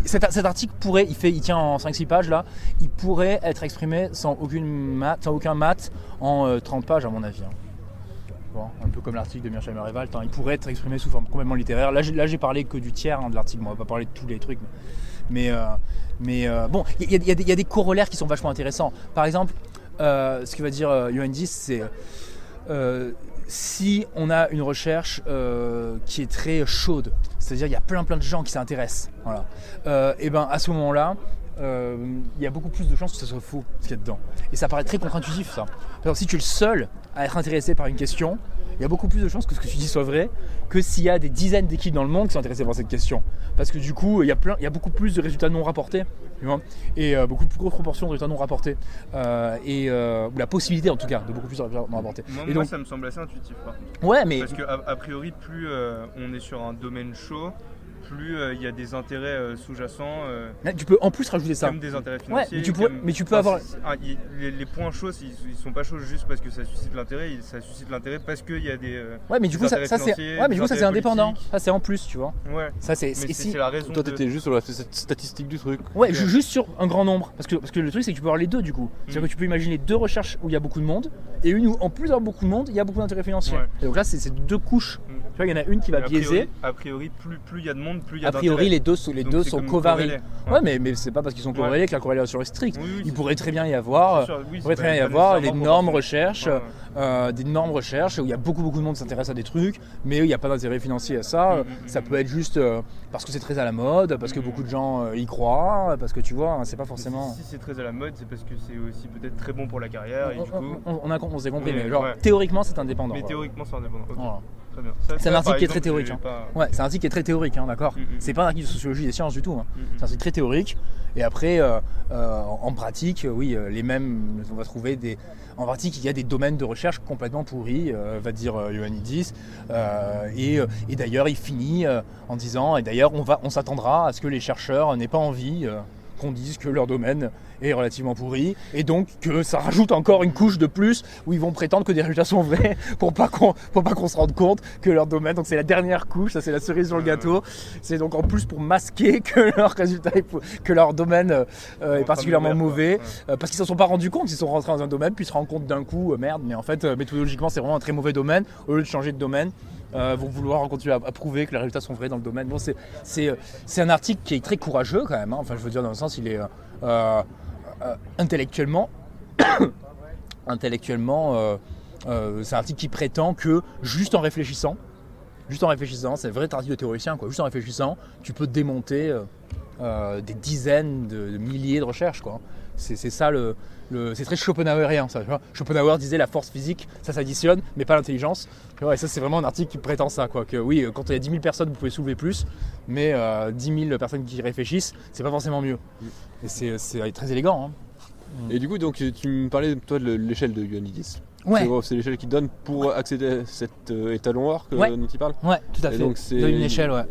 Cet article pourrait, il tient en 5-6 pages là, il pourrait être exprimé sans aucun maths en 30 pages à mon avis. Bon, un peu comme l'article de Mearsheimer et Wald, il pourrait être exprimé sous forme complètement littéraire. Là j'ai parlé que du tiers de l'article, on va pas parler de tous les trucs. Mais bon, il y a des corollaires qui sont vachement intéressants. Par exemple, ce que va dire Ioannidis, c'est si on a une recherche qui est très chaude, c'est-à-dire il y a plein de gens qui s'intéressent, voilà, à ce moment-là, il y a beaucoup plus de chances que ce soit faux ce qu'il y a dedans. Et ça paraît très contre-intuitif ça. Par exemple, si tu es le seul à être intéressé par une question, il y a beaucoup plus de chances que ce que tu dis soit vrai que s'il y a des dizaines d'équipes dans le monde qui sont intéressées par cette question. Parce que du coup, il y a beaucoup plus de résultats non rapportés, tu vois, et beaucoup plus grosse proportion de résultats non rapportés, ou la possibilité en tout cas de beaucoup plus de résultats non rapportés. Moi, ça me semble assez intuitif par contre. Ouais, mais... Parce qu'a priori, plus on est sur un domaine chaud, plus il y a des intérêts sous-jacents. Tu peux en plus rajouter ça. Comme des intérêts financiers. Ouais, mais tu peux avoir... Les points chauds, ils sont pas chauds juste parce que ça suscite l'intérêt, ça suscite l'intérêt parce qu'il y a des. Ouais, mais du coup, ça c'est indépendant. Ça c'est en plus, tu vois. Ouais. Ça c'est la raison. Toi, t'étais juste sur la statistique du truc. Ouais, juste sur un grand nombre. Parce que le truc, c'est que tu peux avoir les deux du coup. C'est-à-dire que tu peux imaginer deux recherches où il y a beaucoup de monde et une où en plus d'avoir beaucoup de monde, il y a beaucoup d'intérêts financiers. Ouais. Et donc là, c'est deux couches. Tu vois, il y en a une qui va biaiser. A priori, plus il y a de monde, plus il y a d'intérêt. A priori, les deux sont covarés. Ouais, mais c'est pas parce qu'ils sont corrélés que la corrélation est stricte. Il pourrait très bien y avoir, d'énormes recherches, où il y a beaucoup de monde qui s'intéresse à des trucs, mais il n'y a pas d'intérêt financier à ça. Ça peut être juste parce que c'est très à la mode, parce que beaucoup de gens y croient, parce que tu vois, c'est pas forcément. Si c'est très à la mode, c'est parce que c'est aussi peut-être très bon pour la carrière. Et du coup, on s'est compris, mais genre théoriquement c'est indépendant. Mais théoriquement c'est indépendant. Okay. Voilà. C'est un article qui est très théorique. Ouais, c'est un article qui est très théorique, d'accord. C'est pas un article de sociologie des sciences du tout. C'est un article très théorique. Et après, en pratique, oui, les mêmes, on va trouver en pratique, il y a des domaines de recherche complètement pourris, va dire Ioannidis. Et d'ailleurs, il finit en disant, et d'ailleurs, on s'attendra à ce que les chercheurs n'aient pas envie qu'on dise que leur domaine est relativement pourri, et donc que ça rajoute encore une couche de plus où ils vont prétendre que des résultats sont vrais pour pas qu'on se rende compte que leur domaine, donc c'est la dernière couche, ça c'est la cerise sur le gâteau, c'est donc en plus pour masquer que leur résultat que leur domaine est particulièrement mauvais, parce qu'ils ne s'en sont pas rendus compte, ils sont rentrés dans un domaine puis ils se rendent compte d'un coup, merde, mais en fait méthodologiquement c'est vraiment un très mauvais domaine, au lieu de changer de domaine, vont vouloir continuer à prouver que les résultats sont vrais dans le domaine. Bon, c'est un article qui est très courageux quand même, hein. Enfin je veux dire dans le sens il est intellectuellement, c'est un article qui prétend que juste en réfléchissant, c'est un vrai article de théoricien, quoi. Juste en réfléchissant, tu peux démonter des dizaines de milliers de recherches, quoi. C'est ça c'est très schopenhauerien, ça. Tu vois. Schopenhauer disait la force physique, ça s'additionne, mais pas l'intelligence. Tu vois, et ça, c'est vraiment un article qui prétend ça, quoi. Que oui, quand il y a 10 000 personnes, vous pouvez soulever plus, mais 10 000 personnes qui réfléchissent, c'est pas forcément mieux. Et c'est très élégant. Hein. Et du coup, donc, tu me parlais toi de l'échelle de Ioannidis. Ouais. C'est l'échelle qui donne pour accéder à cet étalon or que Ouais. dont tu parles. Ouais, tout à fait. Donc, c'est une échelle, ouais.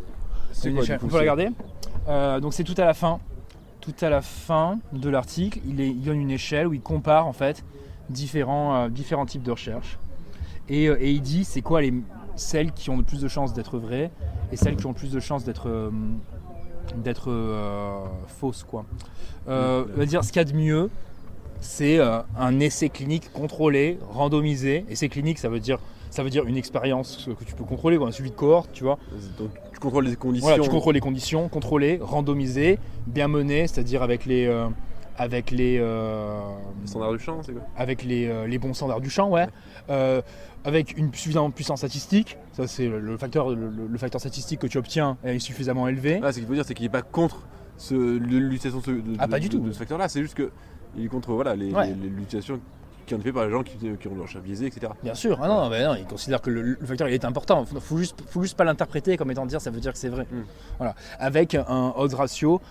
C'est Une quoi, échelle. du coup, On peut regarder. Donc c'est tout à la fin. Tout à la fin de l'article, il donne une échelle où il compare en fait différents types de recherches. Et il dit c'est quoi celles qui ont le plus de chances d'être vraies et celles qui ont le plus de chances d'être fausses, quoi. On va dire ce qu'il y a de mieux, c'est un essai clinique contrôlé, randomisé. Essai clinique, ça veut dire une expérience que tu peux contrôler, un suivi de cohorte, tu vois. Donc, tu contrôles les conditions. Voilà, tu contrôles les conditions, contrôlées, randomisées, bien menées, c'est-à-dire avec les standards du champ, c'est quoi? Avec les bons standards du champ, ouais. Avec une suffisamment puissance statistique, ça c'est le facteur statistique que tu obtiens est suffisamment élevé. Ah, ce qu'il faut dire, c'est qu'il n'est pas contre l'utilisation pas du tout. de ce facteur-là, c'est juste qu'il est contre l'utilisation qui en est fait par les gens qui ont leur chat biaisé, etc. Bien sûr, non, il considère que le facteur il est important. Faut juste pas l'interpréter comme étant dire ça veut dire que c'est vrai. Voilà. Avec un odds ratio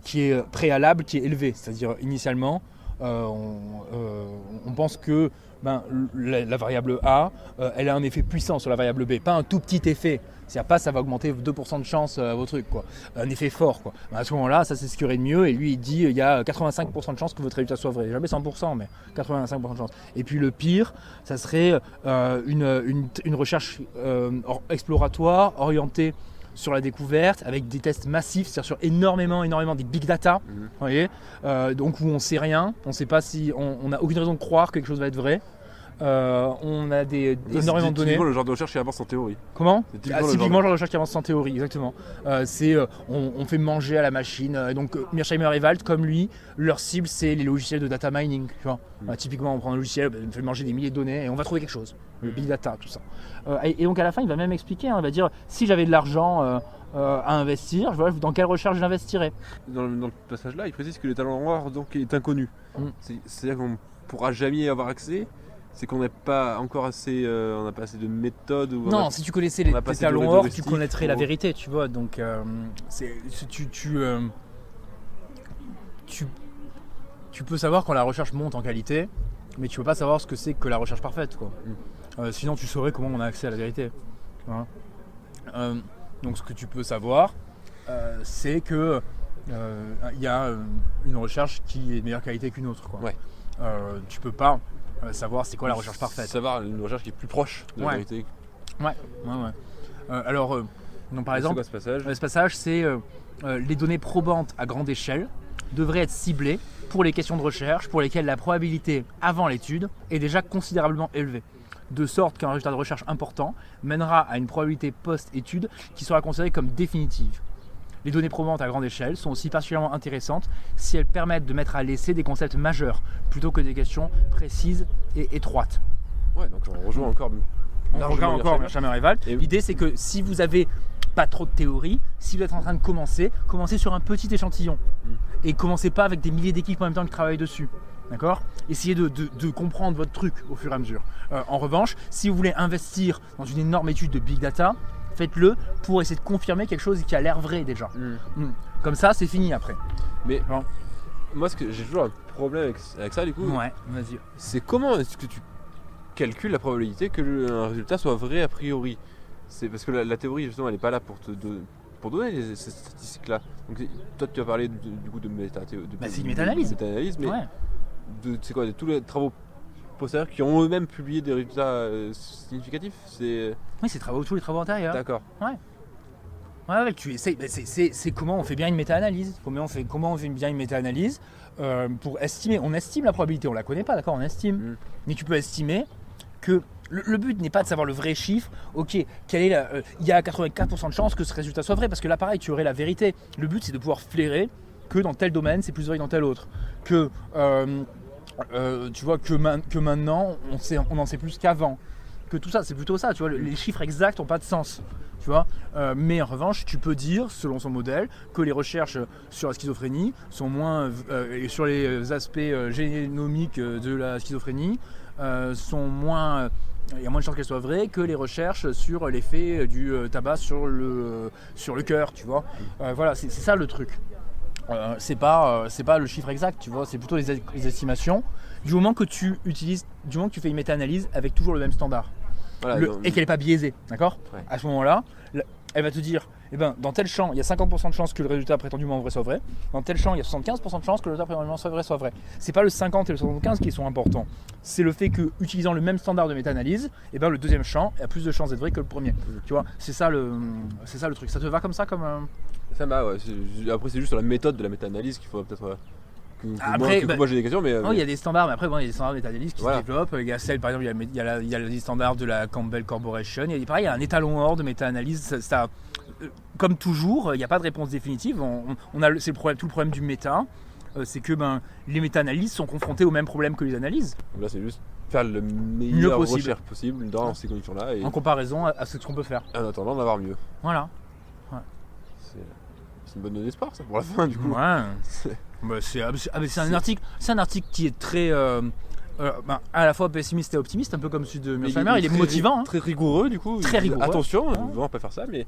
qui est préalable, qui est élevé. C'est-à-dire initialement, on pense que la variable A, elle a un effet puissant sur la variable B, pas un tout petit effet. C'est-à-dire pas ça va augmenter 2% de chance vos trucs, quoi. Un effet fort, quoi. À ce moment-là, ça c'est ce qu'il y aurait de mieux. Et lui il dit il y a 85% de chance que votre résultat soit vrai. Jamais 100%, mais 85% de chance. Et puis le pire, ça serait une recherche exploratoire orientée sur la découverte avec des tests massifs, c'est-à-dire sur énormément des big data, vous voyez, donc où on sait rien, on sait pas si on n'a aucune raison de croire que quelque chose va être vrai. On a énormément de données. C'est le genre de recherche qui avance en théorie. Comment ? C'est typiquement le genre de recherche qui avance en théorie, exactement. On fait manger à la machine. Donc Mearsheimer et Wald, comme lui, leur cible c'est les logiciels de data mining. Tu vois. Typiquement, on prend un logiciel, on fait manger des milliers de données et on va trouver quelque chose. Le big data, tout ça. Et donc à la fin, il va même expliquer, il va dire si j'avais de l'argent à investir, dans quelle recherche j'investirais. Dans le passage-là, il précise que l'étalon noir donc est inconnu. C'est-à-dire qu'on ne pourra jamais y avoir accès. C'est qu'on n'a pas encore assez, on n'a pas assez de méthodes. Non, si tu connaissais les étalons or, tu connaîtrais la vérité, tu vois. Donc, tu peux savoir quand la recherche monte en qualité, mais tu peux pas savoir ce que c'est que la recherche parfaite, quoi. Sinon, tu saurais comment on a accès à la vérité. Hein. Donc, ce que tu peux savoir, c'est que y a une recherche qui est de meilleure qualité qu'une autre, quoi. Ouais. Tu peux pas savoir c'est quoi la recherche parfaite. Savoir une recherche qui est plus proche de la vérité. Ouais. Alors, par exemple, c'est quoi ce passage ? Ce passage, c'est les données probantes à grande échelle devraient être ciblées pour les questions de recherche pour lesquelles la probabilité avant l'étude est déjà considérablement élevée. De sorte qu'un résultat de recherche important mènera à une probabilité post-étude qui sera considérée comme définitive. Les données probantes à grande échelle sont aussi particulièrement intéressantes si elles permettent de mettre à l'essai des concepts majeurs plutôt que des questions précises et étroites. Ouais, donc on rejoint encore Mearsheimer et Wald. L'idée c'est que si vous avez pas trop de théorie, si vous êtes en train de commencez sur un petit échantillon et commencez pas avec des milliers d'équipes en même temps qui travaillent dessus. D'accord ? Essayez de comprendre votre truc au fur et à mesure. En revanche, si vous voulez investir dans une énorme étude de big data, faites-le pour essayer de confirmer quelque chose qui a l'air vrai déjà. Comme ça, c'est fini après. Mais moi, j'ai toujours un problème avec ça, du coup. Ouais, vas-y. C'est comment est-ce que tu calcules la probabilité que un résultat soit vrai a priori ? C'est parce que la théorie, justement, elle n'est pas là pour donner ces statistiques-là. Donc, toi, tu as parlé du coup de méta-analyse. C'est une méta-analyse. Mais c'est quoi, de tous les travaux postérieurs qui ont eux-mêmes publié des résultats significatifs. Oui, c'est tous les travaux antérieurs. D'accord. Ouais, tu essayes. C'est comment on fait bien une méta-analyse. Comment on fait bien une méta-analyse pour estimer. On estime la probabilité, on la connaît pas, d'accord, on estime. Mais tu peux estimer que Le but n'est pas de savoir le vrai chiffre. Ok, il y a 84% de chances que ce résultat soit vrai, parce que là, pareil, tu aurais la vérité. Le but, c'est de pouvoir flairer que dans tel domaine, c'est plus vrai que dans tel autre. Que, tu vois, que maintenant, on en sait plus qu'avant. Que tout ça, c'est plutôt ça, tu vois, les chiffres exacts n'ont pas de sens. Tu vois, mais en revanche, tu peux dire, selon son modèle, que les recherches sur la schizophrénie sont moins, et sur les aspects génomiques de la schizophrénie, sont moins, il y a moins de chances qu'elles soient vraies que les recherches sur l'effet du tabac sur le cœur, tu vois. Voilà, c'est ça le truc. C'est pas le chiffre exact, tu vois, c'est plutôt les estimations. Du moment que tu fais une méta-analyse avec toujours le même standard. Voilà, Et qu'elle n'est pas biaisée, d'accord ? Ouais. À ce moment-là, elle va te dire, dans tel champ, il y a 50% de chances que le résultat prétendument vrai soit vrai. Dans tel champ, il y a 75% de chances que le résultat prétendument soit vrai. C'est pas le 50 et le 75 qui sont importants. C'est le fait que, utilisant le même standard de méta-analyse, le deuxième champ a plus de chances d'être vrai que le premier. Tu vois, c'est ça le truc. Ça te va comme ça, comme Ça va, ouais. Après, c'est juste sur la méthode de la méta-analyse qu'il faut peut-être. Moi j'ai des questions, mais. Non, il y a des standards, mais après, il y a des standards de méta-analyse qui se développent. Il y a celle, par exemple, il y a les standards de la Campbell Corporation. Il y a un étalon or de méta-analyse. Comme toujours, il n'y a pas de réponse définitive. C'est tout le problème du méta. C'est que les méta-analyses sont confrontées au même problème que les analyses. Donc là, c'est juste faire le meilleur possible. recherche possible dans ces conditions-là. Et en comparaison à ce qu'on peut faire. en attendant d'avoir mieux. Voilà. C'est une bonne note d'espoir, ça, pour la fin, du coup. Ouais. C'est un article qui est très à la fois pessimiste et optimiste, un peu comme celui de Mearsheimer. Il est motivant. Hein. Très rigoureux, du coup. Très rigoureux. Attention, vous ne devez pas faire ça, mais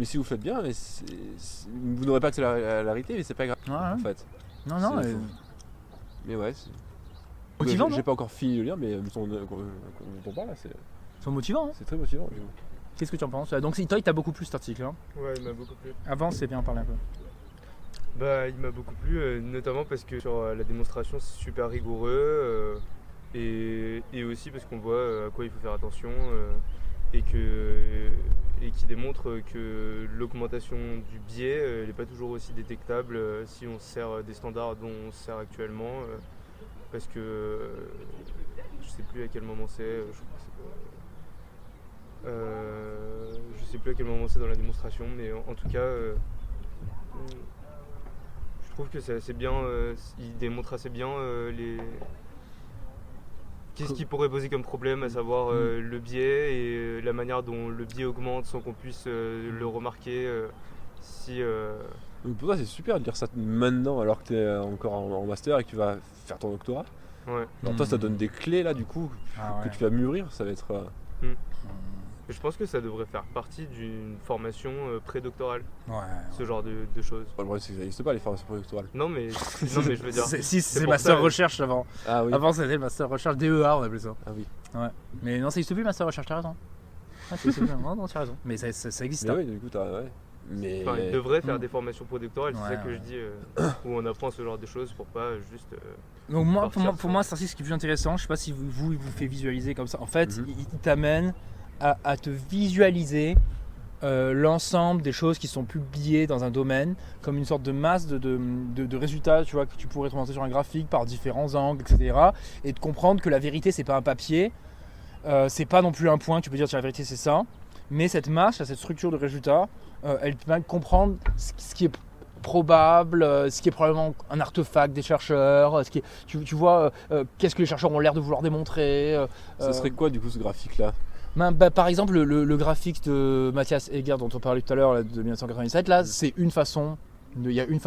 si vous faites bien, vous n'aurez pas accès à la réalité, mais c'est pas grave, en fait. Non. Mais ouais, c'est motivant. J'ai pas encore fini de lire, mais quand on parle là, C'est motivant. Hein. C'est très motivant. Qu'est-ce que tu en penses ? Donc, toi, il t'a beaucoup plu cet article. Hein. Ouais, il m'a beaucoup plu. Avant, c'est bien parler un peu. Il m'a beaucoup plu, notamment parce que sur la démonstration, c'est super rigoureux. Et aussi parce qu'on voit à quoi il faut faire attention. Et qui démontre que l'augmentation du biais n'est pas toujours aussi détectable si on se sert des standards dont on se sert actuellement. Parce que je sais plus à quel moment c'est. Je sais plus à quel moment c'est dans la démonstration, mais en tout cas, je trouve que c'est assez bien. Il démontre assez bien qu'est-ce qui pourrait poser comme problème, à savoir le biais et la manière dont le biais augmente sans qu'on puisse le remarquer. Donc pour toi, c'est super de dire ça maintenant alors que tu es encore en master et que tu vas faire ton doctorat. Ouais. Alors toi, ça donne des clés là, du coup, que tu vas mûrir. Ça va être. Je pense que ça devrait faire partie d'une formation prédoctorale, ce genre de choses. Le problème, c'est que ça n'existe pas les formations prédoctorales. Non mais je veux dire. C'est master recherche avant. Ah oui. Avant, c'était le master recherche DEA, on appelait ça. Ah oui. Ouais. Mais non, ça n'existe plus, master recherche, t'as raison. Non, tu as raison. Mais ça existe. Mais oui, du coup, ouais. Mais... Enfin, il devrait faire des formations prédoctorales, c'est ça que je dis, où on apprend ce genre de choses pour pas juste. Donc pour moi, c'est ce qui est plus intéressant. Je sais pas si vous fait visualiser comme ça. En fait, il t'amène à te visualiser l'ensemble des choses qui sont publiées dans un domaine comme une sorte de masse de résultats, tu vois, que tu pourrais te montrer sur un graphique par différents angles, etc. Et de comprendre que la vérité, c'est pas un papier, c'est pas non plus un point, tu peux dire que la vérité c'est ça, mais cette masse, cette structure de résultats, elle te permet de comprendre ce qui est probable, ce qui est probablement un artefact des chercheurs, tu vois, qu'est-ce que les chercheurs ont l'air de vouloir démontrer. Ça serait quoi du coup ce graphique-là ? Par exemple, le graphique de Matthias Heger dont on parlait tout à l'heure, là, de 1997, là, c'est une façon,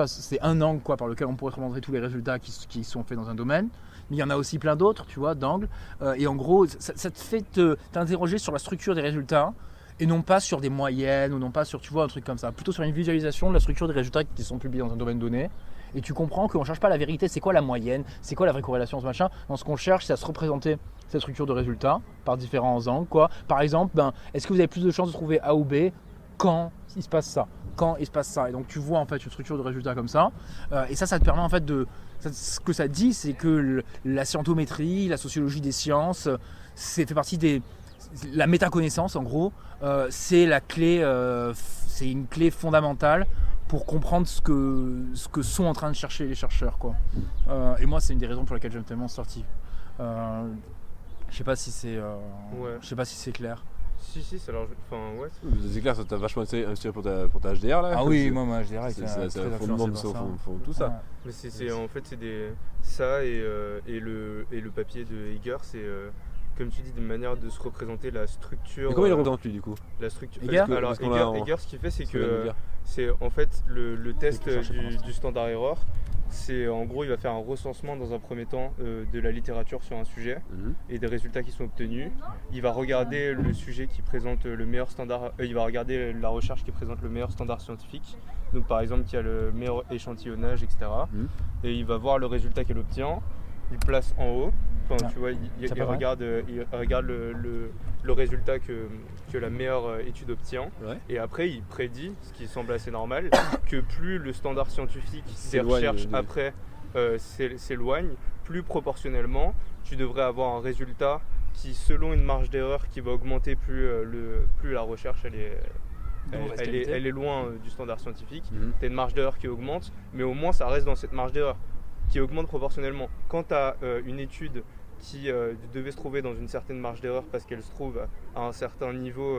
c'est un angle par lequel on pourrait te montrer tous les résultats qui sont faits dans un domaine. Mais il y en a aussi plein d'autres, tu vois, d'angles. Et en gros, ça te fait t'interroger sur la structure des résultats et non pas sur des moyennes ou non pas sur, tu vois, un truc comme ça. Plutôt sur une visualisation de la structure des résultats qui sont publiés dans un domaine donné. Et tu comprends qu'on ne cherche pas la vérité, c'est quoi la moyenne, c'est quoi la vraie corrélation, ce machin. Non, ce qu'on cherche, c'est à se représenter cette structure de résultats par différents angles, quoi. Par exemple, est-ce que vous avez plus de chances de trouver A ou B quand il se passe ça, quand il se passe ça. Et donc tu vois en fait une structure de résultats comme ça. Et ça te permet en fait ce que ça dit, c'est que la scientométrie, la sociologie des sciences, fait partie la métaconnaissance en gros, c'est la clé, c'est une clé fondamentale pour comprendre ce que sont en train de chercher les chercheurs, quoi. Et moi, c'est une des raisons pour lesquelles j'aime tellement ce sorti. Je sais pas si c'est Ouais. je sais pas si c'est clair. Si, ça leur. Enfin, ouais. C'est clair, ça t'a vachement inspiré pour ta HDR là. Ah oui, moi je dirais que c'est un fondement de tout ça. Ouais. Mais en fait, c'est ça et le papier de Heger, c'est. Comme tu dis, une manière de se représenter la structure. Et comment il le représente lui du coup? La structure. Heger Alors Heger, ce qu'il fait, c'est que c'est en fait le test du standard error. C'est en gros, il va faire un recensement dans un premier temps de la littérature sur un sujet et des résultats qui sont obtenus. Il va regarder le sujet qui présente le meilleur standard. Il va regarder la recherche qui présente le meilleur standard scientifique. Donc par exemple, qui a le meilleur échantillonnage, etc. Et il va voir le résultat qu'elle obtient. Il place en haut. Enfin, tu vois, il regarde le résultat que la meilleure étude obtient. Ouais. Et après, il prédit, ce qui semble assez normal, que plus le standard scientifique des recherches après s'éloigne, plus proportionnellement, tu devrais avoir un résultat qui, selon une marge d'erreur qui va augmenter, plus la recherche elle est loin du standard scientifique. Tu as une marge d'erreur qui augmente, mais au moins ça reste dans cette marge d'erreur qui augmente proportionnellement. Quand tu as une étude qui devait se trouver dans une certaine marge d'erreur parce qu'elle se trouve à un certain niveau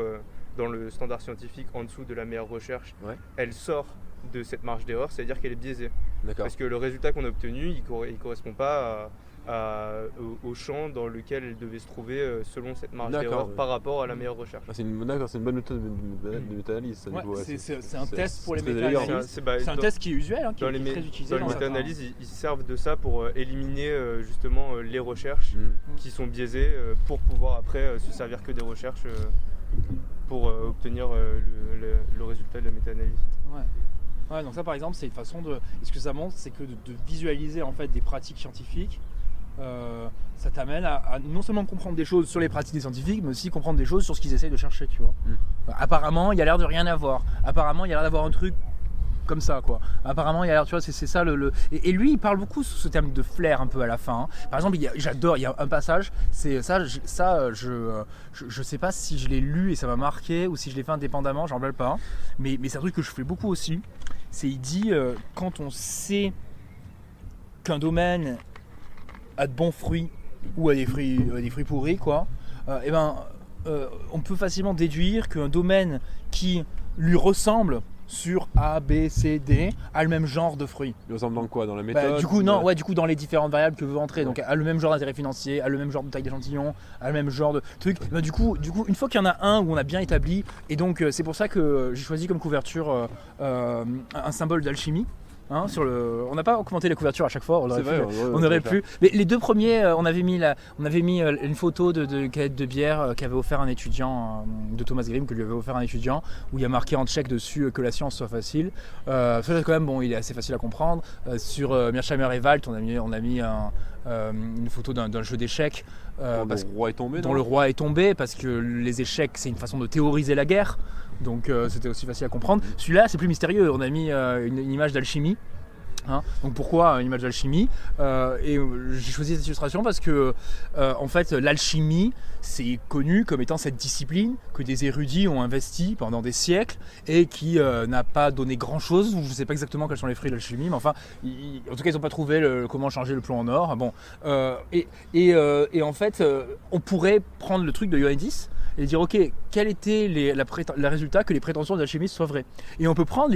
dans le standard scientifique en dessous de la meilleure recherche, elle sort de cette marge d'erreur, c'est-à-dire qu'elle est biaisée. D'accord. Parce que le résultat qu'on a obtenu, il ne correspond pas au champ dans lequel elle devait se trouver selon cette marge d'erreur par rapport à la meilleure recherche. C'est une bonne méthode de méta-analyse. C'est un test pour les méta-analyses. C'est un test qui est usuel, qui est très utilisé. Dans les méta-analyses, ils servent de ça pour éliminer justement les recherches qui sont biaisées pour pouvoir après se servir que des recherches pour obtenir le résultat de la méta-analyse. Ouais, donc ça par exemple, c'est une façon de. Et ce que ça montre, c'est que de visualiser en fait des pratiques scientifiques, ça t'amène à non seulement comprendre des choses sur les pratiques des scientifiques, mais aussi comprendre des choses sur ce qu'ils essayent de chercher, tu vois. Apparemment, il y a l'air de rien avoir. Apparemment, il y a l'air d'avoir un truc comme ça, quoi. Apparemment, il y a l'air, tu vois, c'est ça le. Et lui, il parle beaucoup sous ce terme de flair un peu à la fin. Hein. Par exemple, j'adore, il y a un passage, c'est ça, je sais pas si je l'ai lu et ça m'a marqué ou si je l'ai fait indépendamment, j'en rappelle pas. Mais c'est un truc que je fais beaucoup aussi. C'est il dit quand on sait qu'un domaine a de bons fruits ou a des fruits pourris, quoi. On peut facilement déduire qu'un domaine qui lui ressemble sur A, B, C, D a le même genre de fruits. Il ressemble dans quoi? Dans la méthode? Du coup, dans les différentes variables que veut entrer. Donc, a le même genre d'intérêt financier, a le même genre de taille d'échantillon, a le même genre de truc. Du coup, une fois qu'il y en a un où on a bien établi, et donc c'est pour ça que j'ai choisi comme couverture un symbole d'alchimie. Hein, on n'a pas commenté les couvertures à chaque fois, on aurait pu. Mais les deux premiers, on avait mis une photo de canette de bière qu'avait offert un étudiant, de Thomas Grimm, que lui avait offert un étudiant, où il y a marqué en tchèque dessus que la science soit facile. Ça quand même, il est assez facile à comprendre. Sur Mearsheimer et Wald, on a mis une photo d'un jeu d'échecs dont le roi est tombé, parce que les échecs, c'est une façon de théoriser la guerre. Donc c'était aussi facile à comprendre. Celui-là, c'est plus mystérieux. On a mis une image d'alchimie. Hein. Donc pourquoi une image d'alchimie et j'ai choisi cette illustration parce que en fait l'alchimie, c'est connu comme étant cette discipline que des érudits ont investi pendant des siècles et qui n'a pas donné grand chose. Je ne sais pas exactement quels sont les fruits de l'alchimie, mais enfin en tout cas ils n'ont pas trouvé comment changer le plomb en or. Bon, et en fait on pourrait prendre le truc de Ioannidis et dire ok, quel était le résultat que les prétentions d'alchimistes soient vraies. Et on peut prendre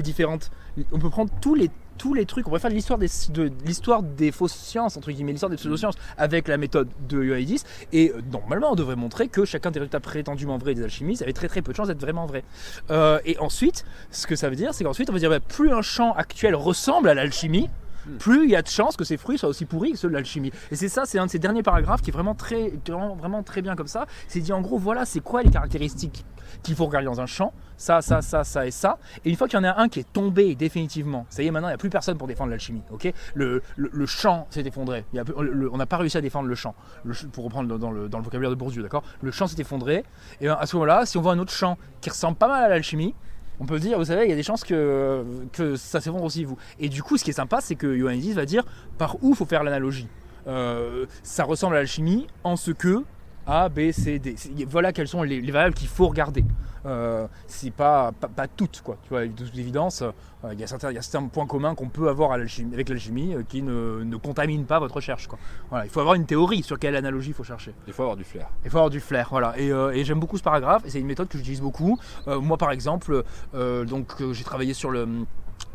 tous les trucs, on pourrait faire l'histoire des fausses sciences, entre guillemets, l'histoire des pseudosciences avec la méthode de Ioannidis, et normalement on devrait montrer que chacun des résultats prétendument vrais des alchimistes avait très très peu de chances d'être vraiment vrai. Et ensuite, ce que ça veut dire, c'est qu'ensuite on va dire plus un champ actuel ressemble à l'alchimie, plus il y a de chances que ces fruits soient aussi pourris que ceux de l'alchimie. Et c'est ça, c'est un de ces derniers paragraphes qui est vraiment très bien comme ça. C'est dit en gros, voilà, c'est quoi les caractéristiques qu'il faut regarder dans un champ, ça et ça. Et une fois qu'il y en a un qui est tombé définitivement, ça y est, maintenant il n'y a plus personne pour défendre l'alchimie. Okay, le champ s'est effondré. On n'a pas réussi à défendre le champ. Pour reprendre dans le vocabulaire de Bourdieu, d'accord. Le champ s'est effondré. Et à ce moment-là, si on voit un autre champ qui ressemble pas mal à l'alchimie, on peut dire, vous savez, il y a des chances que ça s'effondre aussi, vous. Et du coup, ce qui est sympa, c'est que Ioannidis va dire par où il faut faire l'analogie. Ça ressemble à l'alchimie en ce que A, B, C, D. Voilà quelles sont les variables qu'il faut regarder. c'est pas toutes, quoi. Tu vois, de toute évidence, il y a certains points communs qu'on peut avoir avec l'alchimie qui ne contaminent pas votre recherche, quoi. Voilà, il faut avoir une théorie sur quelle analogie il faut chercher. Il faut avoir du flair. Il faut avoir du flair, voilà. Et j'aime beaucoup ce paragraphe, et c'est une méthode que j'utilise beaucoup. Moi, par exemple, j'ai travaillé sur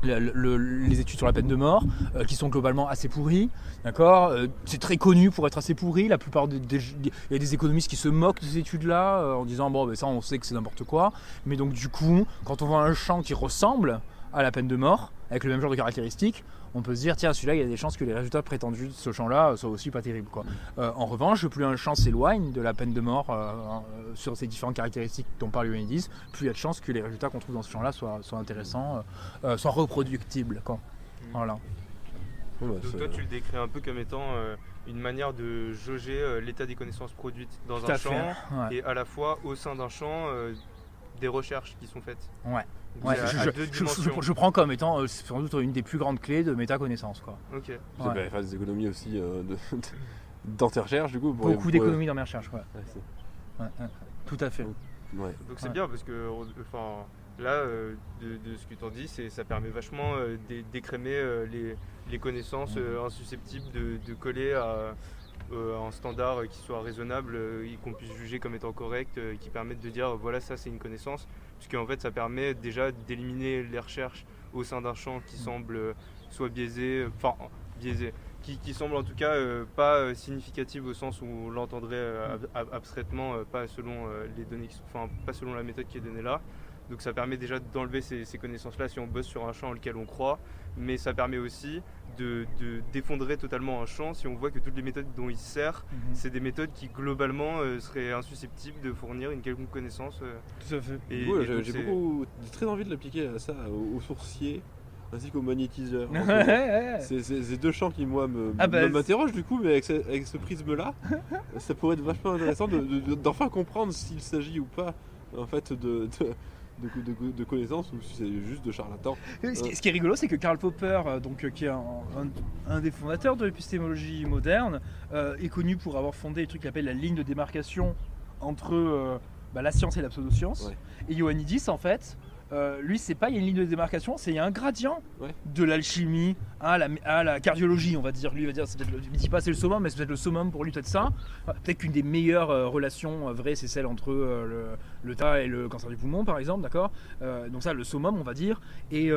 les études sur la peine de mort, qui sont globalement assez pourries, d'accord. C'est très connu pour être assez pourri. La plupart il y a des économistes qui se moquent de ces études-là en disant bon, ben ça, on sait que c'est n'importe quoi. Mais donc du coup, quand on voit un champ qui ressemble à la peine de mort, avec le même genre de caractéristiques, on peut se dire tiens, celui-là, il y a des chances que les résultats prétendus de ce champ-là soient aussi pas terribles, quoi. En revanche, plus un champ s'éloigne de la peine de mort sur ces différentes caractéristiques dont parle Ioannidis, plus il y a de chances que les résultats qu'on trouve dans ce champ-là soient intéressants, soient reproductibles, quoi. Voilà. Donc toi, tu le décris un peu comme étant une manière de jauger l'état des connaissances produites dans un champ, et à la fois au sein d'un champ des recherches qui sont faites. Ouais. Donc, je prends comme étant sans doute une des plus grandes clés de métaconnaissance, quoi. Ok. Vous allez faire des économies aussi dans tes recherches, du coup. Beaucoup d'économies dans mes recherches, ouais. Tout à fait. Ouais. Donc c'est bien parce que là, de ce que tu en dis, ça permet vachement d'écrémer les connaissances insusceptibles de coller à un standard qui soit raisonnable et qu'on puisse juger comme étant correct, qui permette de dire voilà, ça c'est une connaissance, puisqu'en fait ça permet déjà d'éliminer les recherches au sein d'un champ qui semble soit biaisé, qui semble en tout cas pas significative au sens où on l'entendrait abstraitement, pas selon les données pas selon la méthode qui est donnée là. Donc ça permet déjà d'enlever ces connaissances-là si on bosse sur un champ auquel on croit, mais ça permet aussi d'effondrer totalement un champ si on voit que toutes les méthodes dont il se sert, c'est des méthodes qui globalement seraient insusceptibles de fournir une quelconque connaissance. Tout à fait. J'ai très envie de l'appliquer à ça, aux sourciers ainsi qu'aux magnétiseurs. C'est deux champs qui moi m'interrogent du coup, mais avec ce prisme-là, ça pourrait être vachement intéressant d'enfin comprendre s'il s'agit ou pas en fait de connaissances ou si c'est juste de charlatans. Ce qui est rigolo, c'est que Karl Popper, qui est un des fondateurs de l'épistémologie moderne, est connu pour avoir fondé un truc qu'il appelle la ligne de démarcation entre la science et la pseudo-science. Ouais. Et Ioannidis, en fait, lui, c'est pas il y a une ligne de démarcation, c'est il y a un gradient de l'alchimie à la cardiologie, on va dire. Lui, il va dire, il dit pas c'est le summum, mais c'est peut-être le summum pour lui, peut-être ça. Peut-être qu'une des meilleures relations vraies, c'est celle entre le tas et le cancer du poumon, par exemple, d'accord. Donc ça, le summum, on va dire. Et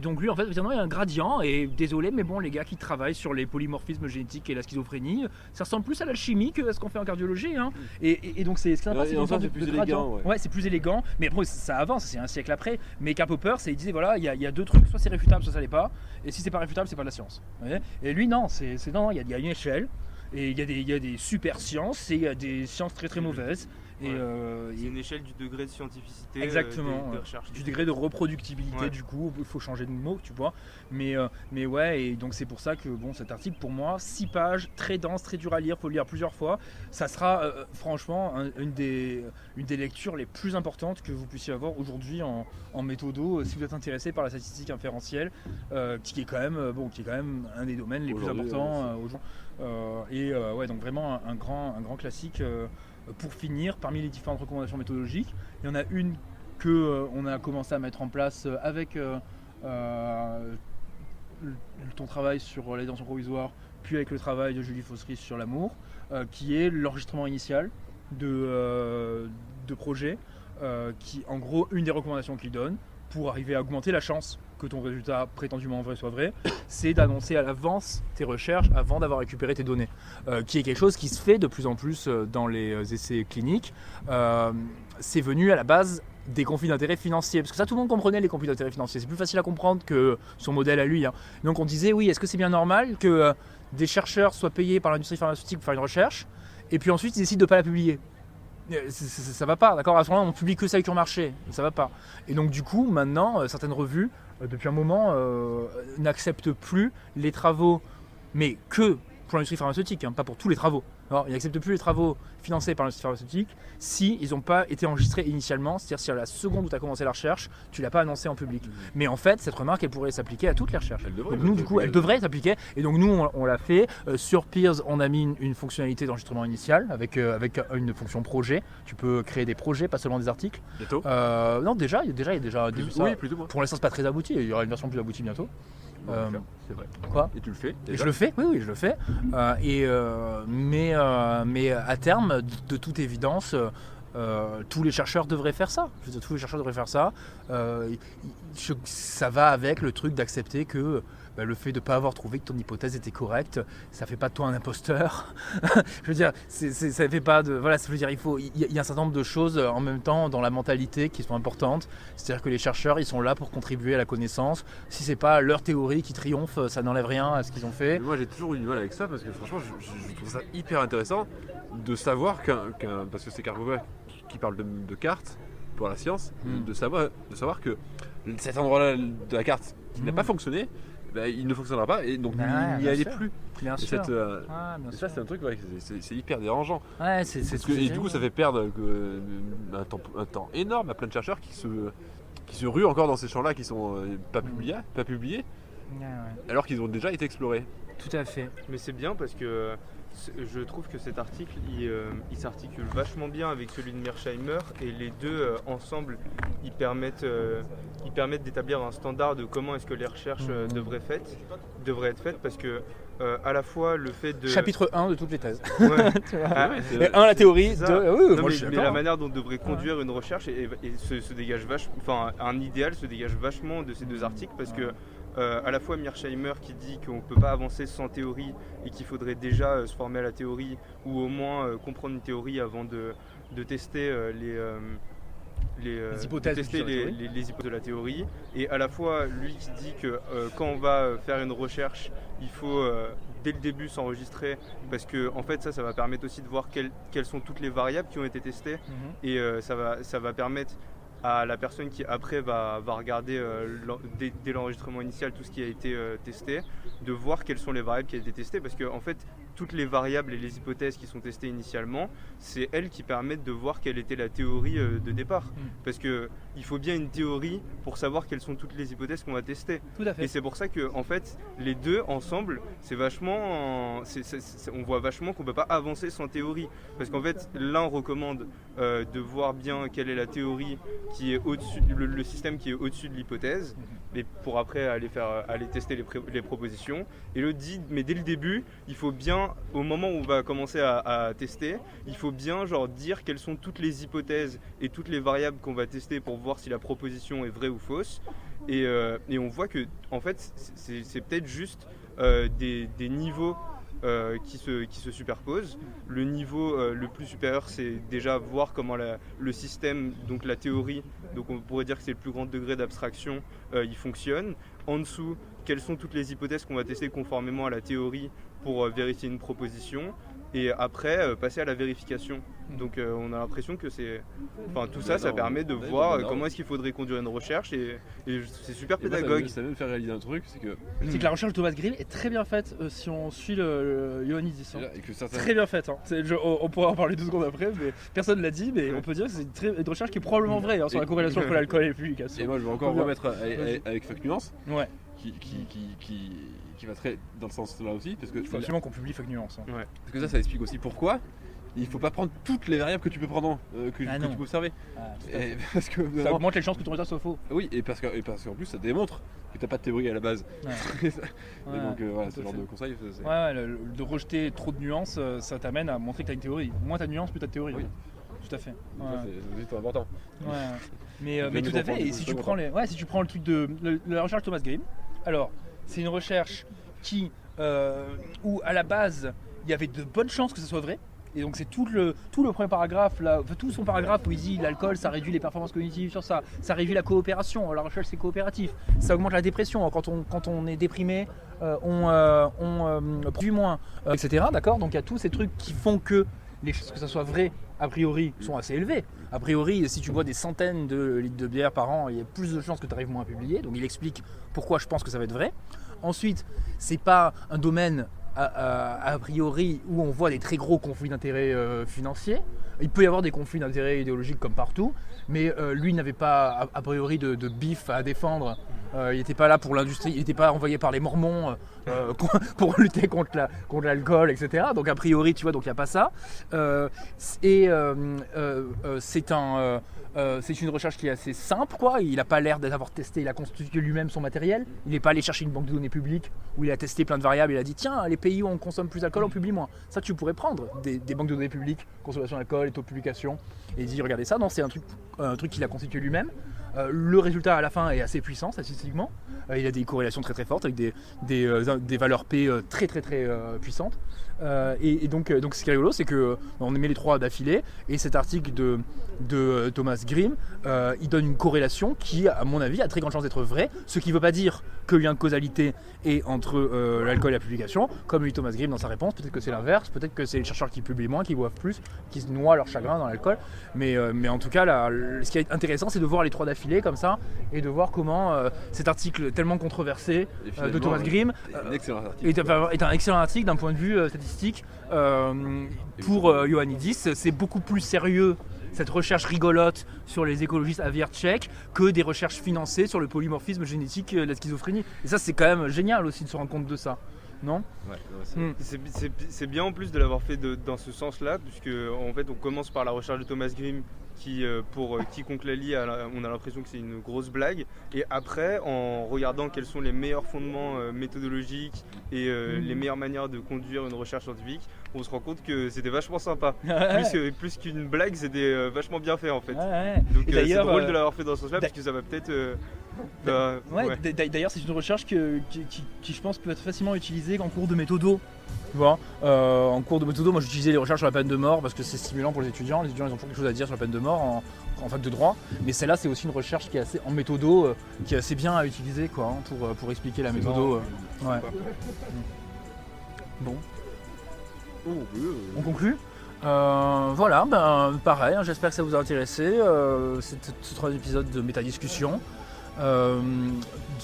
donc lui, en fait, il va dire non, il y a un gradient. Et désolé, mais bon, les gars qui travaillent sur les polymorphismes génétiques et la schizophrénie, ça ressemble plus à l'alchimie que ce qu'on fait en cardiologie. Hein. Et donc c'est sympa, c'est plus élégant. Ouais, c'est plus élégant. Mais après, ça avance. C'est un siècle après, mais Karl Popper, il disait voilà, il y a deux trucs, soit c'est réfutable, soit ça l'est pas, et si c'est pas réfutable, c'est pas de la science. Et lui, non, il y a une échelle, et il y a des super sciences, et il y a des sciences très très mauvaises. C'est une échelle du degré de scientificité, exactement, de recherche. Du degré de reproductibilité, du coup, il faut changer de mot, tu vois. Mais ouais, et donc c'est pour ça que cet article, pour moi, 6 pages, très dense, très dur à lire, faut le lire plusieurs fois. Ça sera franchement une des lectures les plus importantes que vous puissiez avoir aujourd'hui en méthodo, si vous êtes intéressé par la statistique inférentielle, qui est quand même un des domaines les plus importants aujourd'hui. Donc vraiment un grand classique. Pour finir, parmi les différentes recommandations méthodologiques, il y en a une qu'on a commencé à mettre en place avec ton travail sur la détention provisoire, puis avec le travail de Julie Fossery sur l'amour, qui est l'enregistrement initial de projets, qui en gros, une des recommandations qu'il donne pour arriver à augmenter la chance que ton résultat prétendument vrai soit vrai, c'est d'annoncer à l'avance tes recherches avant d'avoir récupéré tes données, qui est quelque chose qui se fait de plus en plus dans les essais cliniques. C'est venu à la base des conflits d'intérêts financiers, parce que ça tout le monde comprenait les conflits d'intérêts financiers, c'est plus facile à comprendre que son modèle à lui. Donc on disait oui, est-ce que c'est bien normal que des chercheurs soient payés par l'industrie pharmaceutique pour faire une recherche, et puis ensuite ils décident de ne pas la publier? Ça va pas, d'accord? À ce moment-là, on publie que ça sur le marché, ça va pas. Et donc du coup, maintenant, certaines revues, depuis un moment, n'acceptent plus les travaux, mais que pour l'industrie pharmaceutique, pas pour tous les travaux. Alors, ils n'acceptent plus les travaux financés par l'industrie pharmaceutique si ils n'ont pas été enregistrés initialement, c'est-à-dire si à la seconde où tu as commencé la recherche, tu l'as pas annoncé en public. Mais en fait, cette remarque, elle pourrait s'appliquer à toutes les recherches. Donc nous, du coup, elle devrait s'appliquer. Et donc nous, on l'a fait. Sur Peers, on a mis une fonctionnalité d'enregistrement initial avec une fonction projet. Tu peux créer des projets, pas seulement des articles. Bientôt Non, déjà, il y a déjà un début. Oui, plutôt moi. Pour l'instant, c'est pas très abouti. Il y aura une version plus aboutie bientôt. C'est vrai. Quoi ? Et tu le fais Et je le fais, oui, je le fais. Mais à terme, de toute évidence, tous les chercheurs devraient faire ça. Je veux dire, tous les chercheurs devraient faire ça. Ça va avec le truc d'accepter que le fait de ne pas avoir trouvé que ton hypothèse était correcte, ça ne fait pas de toi un imposteur. Je veux dire, ça fait pas de. Voilà, je veux dire, il y a un certain nombre de choses en même temps dans la mentalité qui sont importantes. C'est-à-dire que les chercheurs, ils sont là pour contribuer à la connaissance. Si c'est pas leur théorie qui triomphe, ça n'enlève rien à ce qu'ils ont fait. Moi, j'ai toujours eu du mal avec ça parce que franchement, je trouve ça hyper intéressant de savoir parce que c'est Karpova qui parle de cartes pour la science, de savoir que cet endroit-là de la carte qui n'a pas fonctionné, il ne fonctionnera pas et donc il n'y allait plus. Bien Et sûr. et ça, c'est un truc, c'est hyper dérangeant. Ouais, Et du coup, ça fait perdre un temps énorme à plein de chercheurs qui se ruent encore dans ces champs-là qui sont pas publiés, alors qu'ils ont déjà été explorés. Tout à fait. Mais c'est bien parce que je trouve que cet article il s'articule vachement bien avec celui de Mearsheimer et les deux ensemble ils permettent d'établir un standard de comment est-ce que les recherches devraient être faites parce que à la fois le fait de... Chapitre 1 de toutes les thèses. Ouais. Et 1 la théorie, 2... Oui, Non, moi, je suis mais d'accord. la manière dont devrait conduire une recherche se dégage vachement... Enfin, un idéal se dégage vachement de ces deux articles parce que à la fois Mearsheimer qui dit qu'on ne peut pas avancer sans théorie et qu'il faudrait déjà se former à la théorie ou au moins comprendre une théorie avant de tester les hypothèses les hypothèses de la théorie, et à la fois lui qui dit que quand on va faire une recherche il faut dès le début s'enregistrer parce que en fait ça va permettre aussi de voir quelles sont toutes les variables qui ont été testées et ça va permettre à la personne qui après va regarder dès l'enregistrement initial tout ce qui a été testé, de voir quelles sont les variables qui ont été testées parce que en fait toutes les variables et les hypothèses qui sont testées initialement, c'est elles qui permettent de voir quelle était la théorie de départ. Parce qu'il faut bien une théorie pour savoir quelles sont toutes les hypothèses qu'on va tester. Tout à fait. Et c'est pour ça que en fait, les deux ensemble, c'est vachement, on voit vachement qu'on ne peut pas avancer sans théorie. Parce qu'en fait, l'un recommande de voir bien quelle est la théorie qui est au-dessus, le système qui est au-dessus de l'hypothèse, et pour après aller tester les propositions. Et l'autre dit, mais dès le début, il faut bien, au moment où on va commencer à tester, il faut bien dire quelles sont toutes les hypothèses et toutes les variables qu'on va tester pour voir si la proposition est vraie ou fausse. Et on voit que en fait, c'est peut-être juste des niveaux qui se superposent. Le niveau le plus supérieur, c'est déjà voir comment le système, donc la théorie, donc on pourrait dire que c'est le plus grand degré d'abstraction, il fonctionne. En dessous, quelles sont toutes les hypothèses qu'on va tester conformément à la théorie pour vérifier une proposition. Et après, passer à la vérification. Donc on a l'impression que tout ça permet de voir comment est-ce qu'il faudrait conduire une recherche et c'est super pédagogue. Ça va me faire réaliser un truc, c'est que la recherche de Thomas Green est très bien faite si on suit le Ioannidis. et que certains... Très bien faite. On pourra en parler 2 secondes après, mais personne ne l'a dit, mais on peut dire que c'est une recherche qui est probablement vraie sur la corrélation entre l'alcool et les publications. Et moi je vais encore remettre avec Fuck Nuance. Ouais. Qui va très dans le sens là aussi parce que Il faut absolument qu'on publie Fuck Nuance. Ouais. parce que ça explique aussi pourquoi il faut pas prendre toutes les variables que tu peux prendre que tu peux observer. Parce que ça augmente les chances que ton résultat soit faux. Oui, et parce qu'en plus ça démontre que t'as pas de théorie à la base. Ouais. Et donc voilà, ce genre de conseil. De rejeter trop de nuances, ça t'amène à montrer que t'as une théorie. Moins t'as de nuances, plus t'as de théorie. Oui. Tout à fait. Ça, c'est juste important. Ouais. Mais tout à fait. Et si tu prends le truc de la recherche Thomas Green, alors c'est une recherche où à la base il y avait de bonnes chances que ça soit vrai. Et donc c'est tout le premier paragraphe, tout son paragraphe où il dit l'alcool ça réduit les performances cognitives sur ça réduit la coopération, la recherche c'est coopératif, ça augmente la dépression, quand on est déprimé on produit moins, etc. D'accord. Donc il y a tous ces trucs qui font que les chances que ça soit vrai a priori sont assez élevées. A priori si tu bois des centaines de litres de bière par an, il y a plus de chances que tu arrives moins à publier, donc il explique pourquoi je pense que ça va être vrai. Ensuite, c'est pas un domaine a priori où on voit des très gros conflits d'intérêts financiers. Il peut y avoir des conflits d'intérêts idéologiques comme partout, mais lui n'avait pas a priori de bif à défendre. Il n'était pas là pour l'industrie, il n'était pas envoyé par les Mormons pour lutter contre l'alcool, etc. Donc a priori, tu vois, donc il n'y a pas ça. C'est une recherche qui est assez simple, quoi. Il n'a pas l'air d'avoir testé, il a constitué lui-même son matériel. Il n'est pas allé chercher une banque de données publique où il a testé plein de variables. Il a dit tiens, les pays où on consomme plus d'alcool, on publie moins. Ça, tu pourrais prendre des banques de données publiques, consommation d'alcool, les taux de publication, et dire regardez ça. Non, c'est un truc qu'il a constitué lui-même. Le résultat à la fin est assez puissant statistiquement. Il a des corrélations très très fortes avec des valeurs P très très très puissantes. Et donc ce qui est rigolo, c'est que on met les trois d'affilée, et cet article de Thomas Grimm, il donne une corrélation qui, à mon avis, a très grande chance d'être vraie, ce qui ne veut pas dire que le lien de causalité est entre l'alcool et la publication, comme le dit Thomas Grimm dans sa réponse. Peut-être que c'est l'inverse, peut-être que c'est les chercheurs qui publient moins, qui boivent plus, qui se noient leur chagrin dans l'alcool, mais en tout cas, ce qui est intéressant, c'est de voir les trois d'affilée comme ça, et de voir comment cet article tellement controversé de Thomas Grimm est un excellent article d'un point de vue statistique. Pour Ioannidis, c'est beaucoup plus sérieux cette recherche rigolote sur les écologistes aviaires tchèques que des recherches financées sur le polymorphisme génétique et la schizophrénie. Et ça, c'est quand même génial aussi de se rendre compte de ça, non ? C'est bien en plus de l'avoir fait dans ce sens-là, puisque en fait on commence par la recherche de Thomas Grimm qui, pour quiconque la lit, on a l'impression que c'est une grosse blague, et après, en regardant quels sont les meilleurs fondements méthodologiques et les meilleures manières de conduire une recherche scientifique, on se rend compte que c'était vachement sympa. Plus qu'une blague, c'était vachement bien fait en fait. Donc c'est drôle de l'avoir fait dans ce sens-là, parce que ça va peut-être... D'ailleurs, c'est une recherche qui, je pense, peut être facilement utilisée en cours de méthodo. Tu vois, en cours de méthodo, moi j'utilisais les recherches sur la peine de mort parce que c'est stimulant pour les étudiants. Les étudiants, ils ont toujours quelque chose à dire sur la peine de mort en fac de droit. Mais celle-là, c'est aussi une recherche qui est assez en méthodo, qui est assez bien à utiliser, quoi, hein, pour expliquer la méthodo. Bon. On conclut. Voilà, pareil, hein, j'espère que ça vous a intéressé. Ce troisième épisode de Métadiscussion.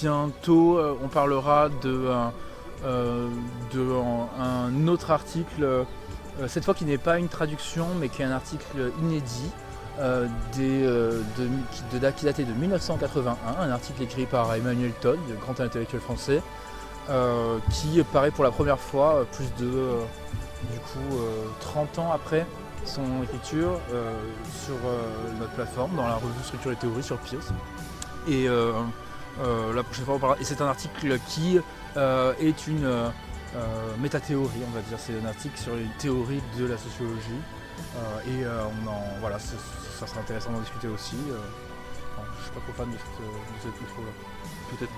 Bientôt, on parlera un autre article, cette fois qui n'est pas une traduction, mais qui est un article inédit qui datait de 1981, un article écrit par Emmanuel Todd, grand intellectuel français, qui paraît pour la première fois plus de 30 ans après son écriture sur notre plateforme, dans la revue Structure et Théorie sur Pios. Et la prochaine fois on parlera. Et c'est un article qui est une métathéorie, on va dire. C'est un article sur une théorie de la sociologie. Voilà, ça serait intéressant d'en discuter aussi. Je suis pas trop fan de cette intro là. Peut-être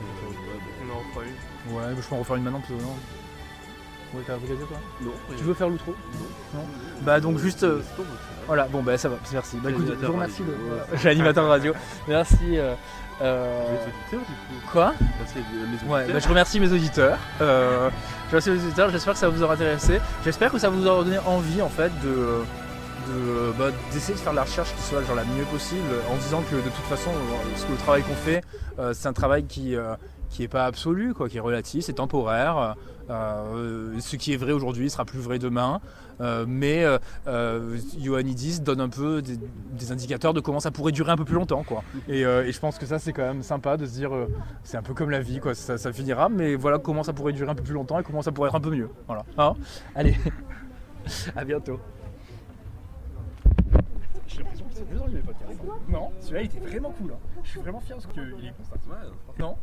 on en refera une. Ouais, je peux en refaire une maintenant parce que non. Ouais, t'as un truc à dire toi ? Non. Tu veux faire l'outro ? Non. Bah donc juste. Voilà, bon bah ça va, merci. Bah écoute, je vous remercie. Je suis animateur radio. Merci. Les auditeurs du coup. Quoi ? Ouais, je remercie mes auditeurs. J'espère que ça vous aura intéressé. J'espère que ça vous aura donné envie en fait d'essayer de faire de la recherche qui soit genre la mieux possible, en disant que de toute façon le travail qu'on fait, c'est un travail qui est pas absolu, quoi, qui est relatif, c'est temporaire. Ce qui est vrai aujourd'hui sera plus vrai demain, mais Ioannidis donne un peu des indicateurs de comment ça pourrait durer un peu plus longtemps, quoi. Et je pense que ça c'est quand même sympa de se dire c'est un peu comme la vie, quoi, ça finira, mais voilà comment ça pourrait durer un peu plus longtemps et comment ça pourrait être un peu mieux. Voilà. Hein, allez, à bientôt. J'ai l'impression que c'est mieux dans les podcasts. Non, celui-là il était vraiment cool. Hein. Je suis vraiment fier parce qu'il est constant. Non ?